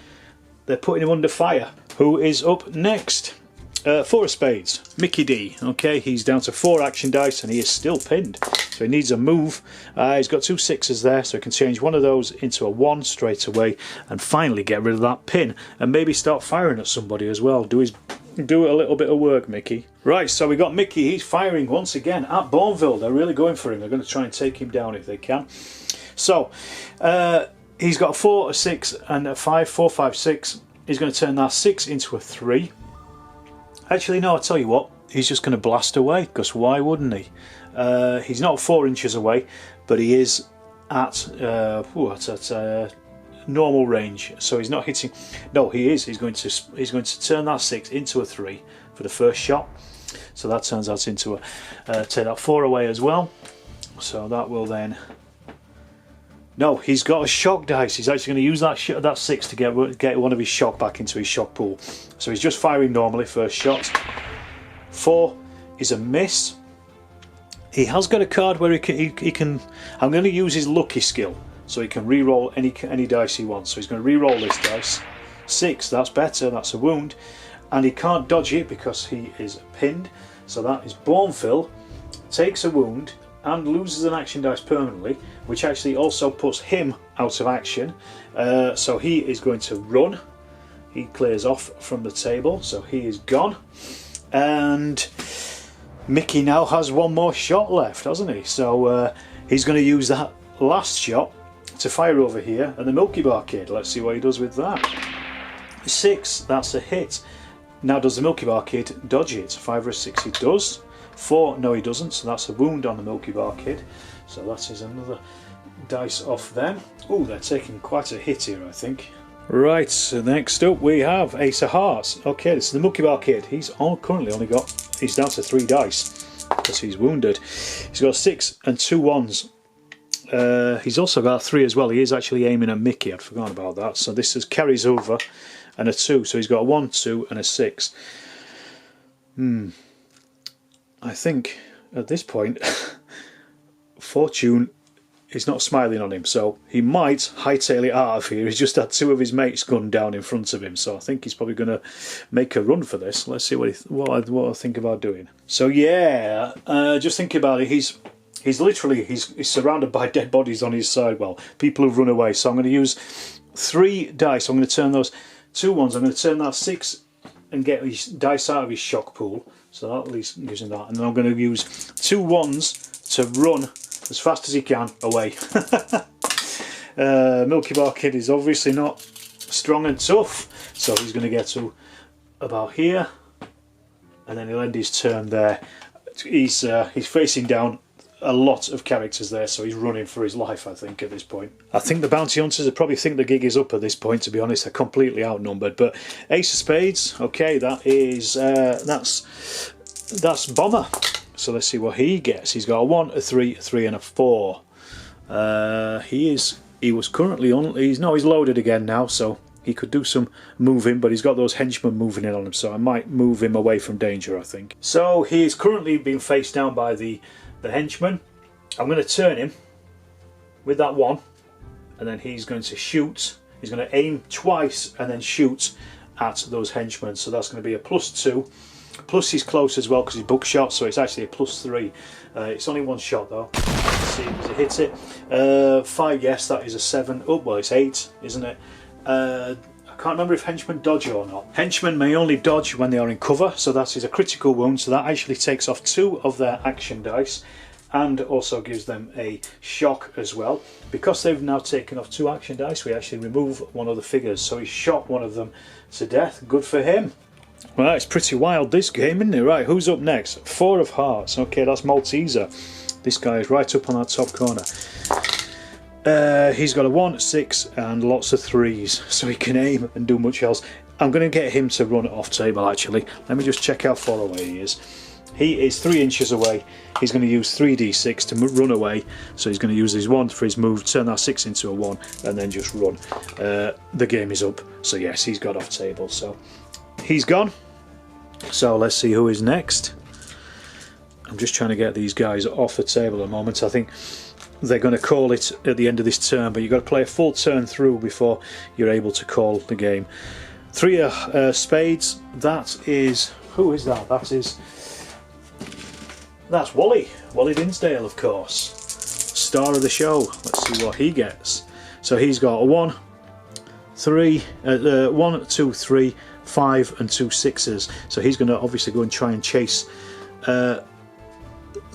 they're putting him under fire. Who is up next? 4 of spades, Mickey D. Okay, he's down to 4 action dice and he is still pinned, so he needs a move. He's got 2 6s there, so he can change one of those into a 1 straight away and finally get rid of that pin and maybe start firing at somebody as well. Do a little bit of work, Mickey. Right, so we got Mickey. He's firing once again at Bourneville. They're really going for him. They're going to try and take him down if they can. So he's got a 4, a 6 and a 5. 4, 5, 6. He's going to turn that 6 into a 3. Actually, no, I'll tell you what. He's just going to blast away, because why wouldn't he? He's not 4 inches away, but he is at normal range, so he's not hitting. No, he is. He's going to turn that 6 into a 3 for the first shot. So that turns out into take that 4 away as well. So that will then. No, he's got a shock dice. He's actually going to use that 6 to get one of his shock back into his shock pool. So he's just firing normally first shot. 4 is a miss. He has got a card where he can. I'm going to use his lucky skill, so he can re-roll any dice he wants. So he's going to re-roll this dice. 6, that's better. That's a wound, and he can't dodge it because he is pinned. So that is Bourneville takes a wound and loses an action dice permanently, which actually also puts him out of action. So he is going to run. He clears off from the table, so he is gone. And Mickey now has 1 more shot left, hasn't he? So he's going to use that last shot to fire over here at the Milky Bar Kid. Let's see what he does with that. 6, that's a hit. Now does the Milky Bar Kid dodge it? 5 or 6 he does. 4, no he doesn't, so that's a wound on the Milky Bar Kid. So that is another dice off them. Oh, they're taking quite a hit here, I think. Right, so next up we have Ace of Hearts. Okay, this is the Milky Bar Kid. He's currently only got, he's down to 3 dice because he's wounded. He's got 6 and 2 1s. He's also got a 3 as well. He is actually aiming at Mickey. I'd forgotten about that. So this is carries over and a 2. So he's got a 1, 2 and a 6. I think at this point Fortune is not smiling on him, so he might hightail it out of here. He's just had 2 of his mates gunned down in front of him, so I think he's probably going to make a run for this. Let's see what I think about doing. So yeah, just think about it. He's he's literally, he's surrounded by dead bodies on his side. Well, people who've run away. So I'm going to use 3 dice. I'm going to turn those 2 ones. I'm going to turn that 6 and get his dice out of his shock pool. So that at least using that. And then I'm going to use 2 1s to run as fast as he can away. Milky Bar Kid is obviously not strong and tough. So he's going to get to about here. And then he'll end his turn there. He's facing down a lot of characters there, so he's running for his life, I think, at this point. I think the bounty hunters would probably think the gig is up at this point, to be honest. They're completely outnumbered. But Ace of Spades, okay, that is that's Bomber. So let's see what he gets. He's got a 1, a 3, a 3, and a 4. He was currently on. He's loaded again now, so he could do some moving, but he's got those henchmen moving in on him, so I might move him away from danger, I think. So he's currently being faced down by the henchman. I'm going to turn him with that 1, and then he's going to shoot. He's going to aim twice and then shoot at those henchmen. So that's going to be a +2. Plus he's close as well because he's bookshot, so it's actually a +3. It's only 1 shot though. Let's see, does it hit it? 5, yes, that is a 7. Oh, well, it's 8, isn't it? I can't remember if henchmen dodge or not. Henchmen may only dodge when they are in cover, so that is a critical wound, so that actually takes off 2 of their action dice and also gives them a shock as well. Because they've now taken off 2 action dice, we actually remove one of the figures, so he's shot one of them to death. Good for him. Well, it's pretty wild, this game, isn't it? Right, who's up next? 4 of Hearts. Okay, that's Malteser. This guy is right up on that top corner. He's got a 1, 6 and lots of 3s, so he can aim and do much else. I'm going to get him to run off table actually. Let me just check how far away he is. He is 3 inches away. He's going to use 3d6 to run away, so he's going to use his 1 for his move, turn that 6 into a 1 and then just run. The game is up, so yes, he's got off table, so he's gone. So let's see who is next. I'm just trying to get these guys off the table at the moment. I think they're going to call it at the end of this turn, but you've got to play a full turn through before you're able to call the game. 3 spades. That is, who is that? That's Wally Dinsdale, of course, star of the show. Let's see what he gets. So he's got a 1, 3, 1, 2, 3, 5, and 2 6s. So he's going to obviously go and try and chase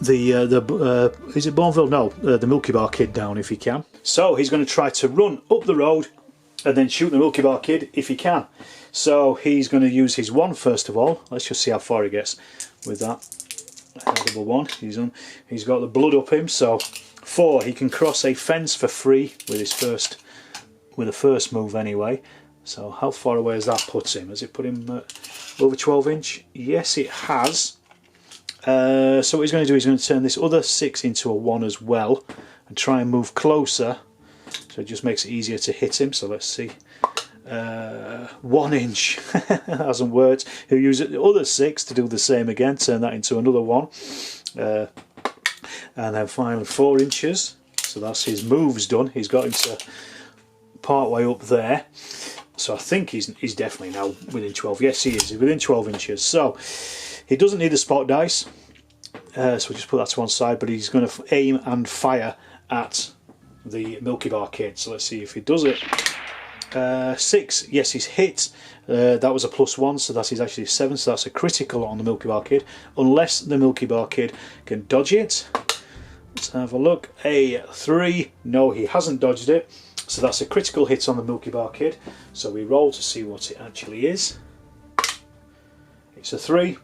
is it Bourneville? No, the Milky Bar Kid down if he can. So he's going to try to run up the road and then shoot the Milky Bar Kid if he can. So he's going to use his 1 first of all. Let's just see how far he gets with that. Double 1. He's got the blood up him. So 4. He can cross a fence for free with the first move anyway. So how far away has that put him? Has it put him over 12 inch? Yes, it has. So what he's going to do is going to turn this other 6 into a 1 as well and try and move closer, so it just makes it easier to hit him. So let's see, 1 inch. That hasn't worked. He'll use the other 6 to do the same again, turn that into another 1, and then finally 4 inches. So that's his moves done. He's got him to part way up there, so I think he's definitely now within 12. Yes, he is. He's within 12 inches. So he doesn't need a spot dice, so we'll just put that to one side, but he's going to aim and fire at the Milky Bar Kid. So let's see if he does it. 6, yes, he's hit. That was a +1, so that is actually a 7, so that's a critical on the Milky Bar Kid, unless the Milky Bar Kid can dodge it. Let's have a look. A 3, no, he hasn't dodged it, so that's a critical hit on the Milky Bar Kid. So we roll to see what it actually is. It's a 3.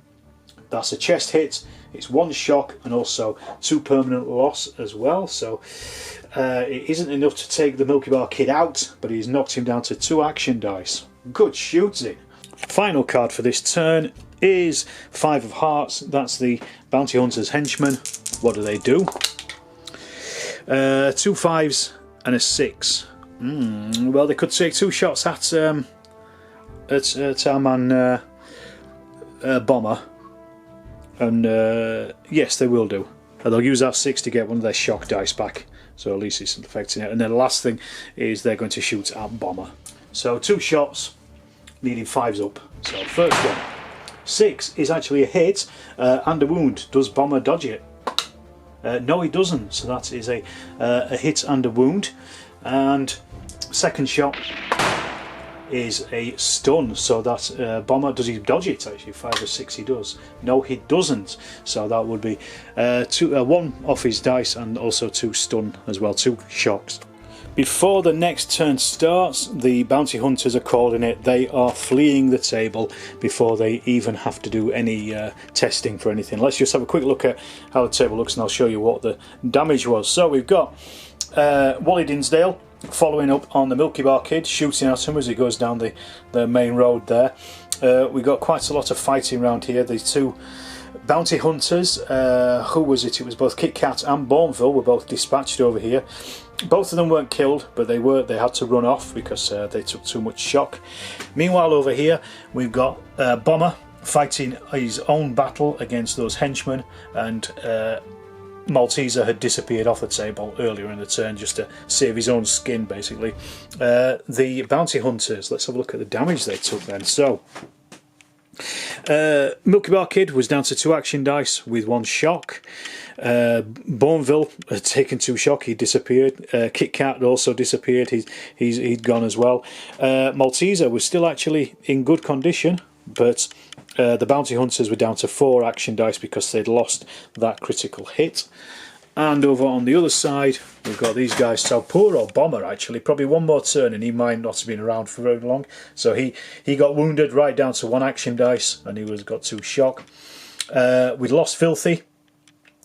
That's a chest hit. It's 1 shock and also 2 permanent loss as well. So it isn't enough to take the Milky Bar Kid out, but he's knocked him down to 2 action dice. Good shooting. Final card for this turn is 5 of Hearts. That's the Bounty Hunter's Henchman. What do they do? 2 5s and a 6. Well, they could take 2 shots at our man Bomber. And yes, they will do. And they'll use that 6 to get one of their shock dice back, so at least it's affecting it. And then the last thing is they're going to shoot at Bomber. So 2 shots, needing 5s up. So first one, 6 is actually a hit and a wound. Does Bomber dodge it? No, he doesn't. So that is a hit and a wound. And second shot is a stun. So that bomber, does he dodge it actually? 5 or 6 he does. No, he doesn't. So that would be 1 off his dice and also 2 stun as well, 2 shocks. Before the next turn starts, the bounty hunters are calling it. They are fleeing the table before they even have to do any testing for anything. Let's just have a quick look at how the table looks and I'll show you what the damage was. So we've got Wally Dinsdale following up on the Milky Bar Kid, shooting at him as he goes down the main road there. We've got quite a lot of fighting around here. These 2 bounty hunters, who was it? It was both Kit Kat and Bourneville were both dispatched over here. Both of them weren't killed, but they had to run off because they took too much shock. Meanwhile over here we've got Bomber fighting his own battle against those henchmen, and Malteser had disappeared off the table earlier in the turn just to save his own skin basically. The bounty hunters, let's have a look at the damage they took then. So Milky Bar Kid was down to 2 action dice with 1 shock. Bourneville had taken 2 shock, he disappeared. Kit Kat also disappeared, he'd gone as well. Malteser was still actually in good condition, but the bounty hunters were down to 4 action dice because they'd lost that critical hit. And over on the other side we've got these guys. So poor old Bomber actually, probably 1 more turn and he might not have been around for very long. So he got wounded right down to 1 action dice and he got 2 shock. We'd lost Filthy,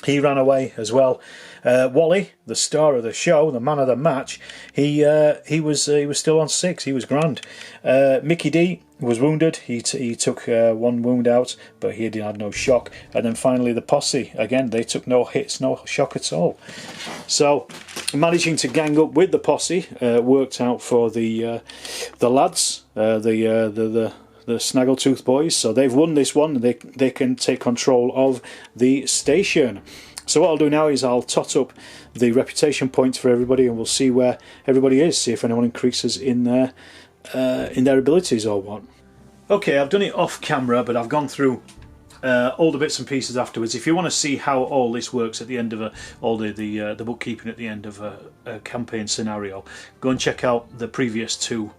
he ran away as well. Wally, the star of the show, the man of the match, he was still on 6, he was grand. Mickey D was wounded, he took 1 wound out, but he had no shock. And then finally the posse, again they took no hits, no shock at all. So managing to gang up with the posse worked out for the lads, the Snaggletooth Boys. So they've won this one, they can take control of the station. So what I'll do now is I'll tot up the reputation points for everybody and we'll see where everybody is, see if anyone increases in their abilities or what. Okay, I've done it off camera, but I've gone through all the bits and pieces afterwards. If you want to see how all this works at the end of all the bookkeeping at the end of a campaign scenario, go and check out the previous 2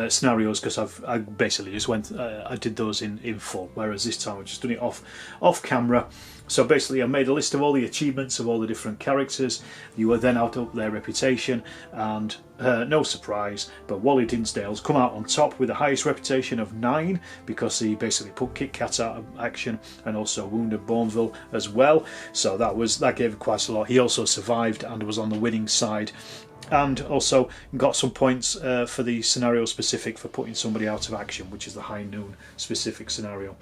scenarios, because I basically just I did those in full, whereas this time I've just done it off camera. So basically I made a list of all the achievements of all the different characters. You will then add up their reputation, and no surprise, but Wally Dinsdale's come out on top with the highest reputation of 9 because he basically put Kit Kat out of action and also wounded Bourneville as well. So that gave quite a lot. He also survived and was on the winning side, and also got some points for the scenario specific for putting somebody out of action, which is the high noon specific scenario.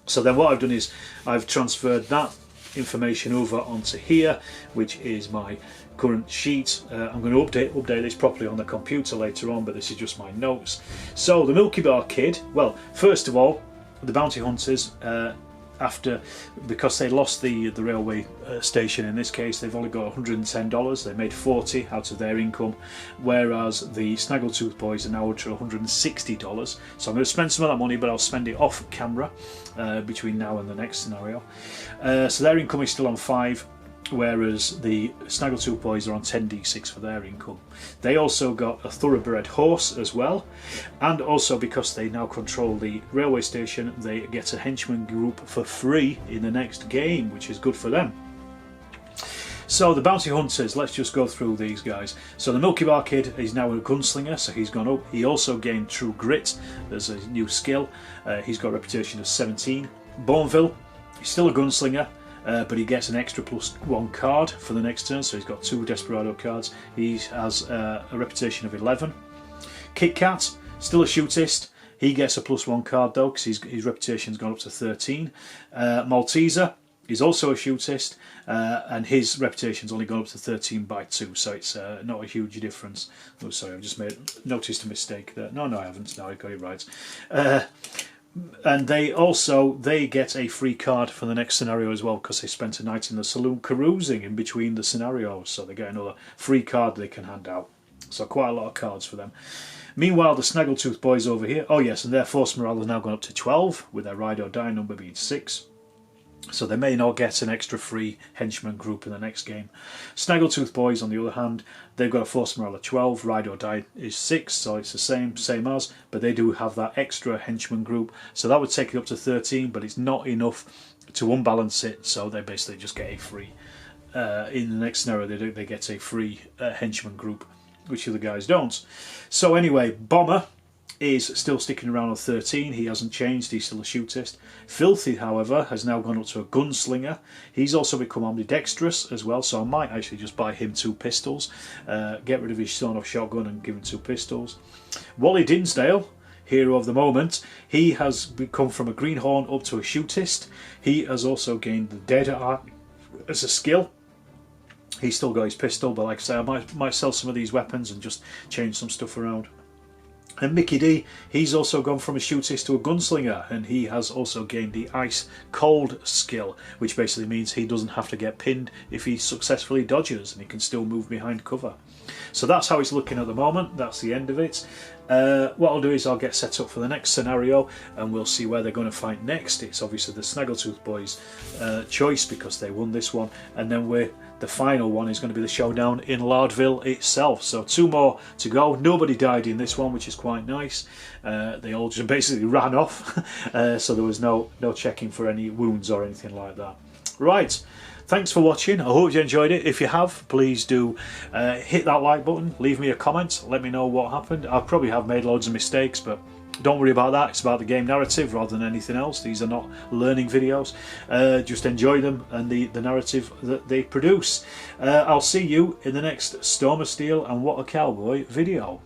So then what I've done is I've transferred that information over onto here, which is my current sheet. I'm going to update this properly on the computer later on, but this is just my notes. So the Milky Bar Kid, well, first of all, the bounty hunters, because they lost the railway station in this case, they've only got $110. They made 40 out of their income, whereas the Snaggletooth Boys are now up to $160. So I'm going to spend some of that money, but I'll spend it off camera between now and the next scenario. So their income is still on 5, whereas the Snaggletooth Boys are on 10d6 for their income. They also got a thoroughbred horse as well, and also because they now control the railway station, they get a henchman group for free in the next game, which is good for them. So the bounty hunters, let's just go through these guys. So the Milky Bar Kid is now a gunslinger, so he's gone up. He also gained True Grit as a new skill. He's got a reputation of 17. Bourneville, he's still a gunslinger, but he gets an extra +1 card for the next turn, so he's got 2 Desperado cards. He has a reputation of 11. Kit Kat, still a shootist. He gets a +1 card though, because his reputation's gone up to 13. Malteser is also a shootist, and his reputation's only gone up to 13 by 2, so it's not a huge difference. Oh, sorry, I've just noticed a mistake there. No, I haven't. No, I got it right. And they get a free card for the next scenario as well, because they spent a night in the saloon carousing in between the scenarios, so they get another free card they can hand out. So quite a lot of cards for them. Meanwhile, the Snaggletooth Boys over here, oh yes, and their force morale has now gone up to 12, with their ride or die number being 6. So they may not get an extra free henchman group in the next game. Snaggletooth Boys, on the other hand, they've got a force morale of 12, ride or die is 6, so it's the same as, but they do have that extra henchman group, so that would take it up to 13, but it's not enough to unbalance it, so they basically just get a free. In the next scenario, they get a free henchman group, which the other guys don't. So anyway, Bomber is still sticking around on 13. He hasn't changed, he's still a shootist. Filthy, however, has now gone up to a gunslinger. He's also become ambidextrous as well, so I might actually just buy him 2 pistols, get rid of his sawn-off shotgun and give him 2 pistols. Wally Dinsdale, hero of the moment, he has become from a greenhorn up to a shootist. He has also gained the dead art as a skill. He's still got his pistol, but like I say, I might sell some of these weapons and just change some stuff around. And Mickey D, he's also gone from a shootist to a gunslinger, and he has also gained the ice cold skill, which basically means he doesn't have to get pinned if he successfully dodges, and he can still move behind cover. So that's how it's looking at the moment. That's the end of it. What I'll do is I'll get set up for the next scenario, and we'll see where they're going to fight next. It's obviously the Snaggletooth Boys' choice because they won this one, and then the final one is going to be the showdown in Lardville itself. So 2 more to go. Nobody died in this one, which is quite nice. They all just basically ran off, so there was no checking for any wounds or anything like that. Right. Thanks for watching. I hope you enjoyed it. If you have, please do hit that like button, leave me a comment, let me know what happened. I probably have made loads of mistakes, but don't worry about that. It's about the game narrative rather than anything else. These are not learning videos. Just enjoy them and the narrative that they produce. I'll see you in the next Storm of Steel and What a Cowboy video.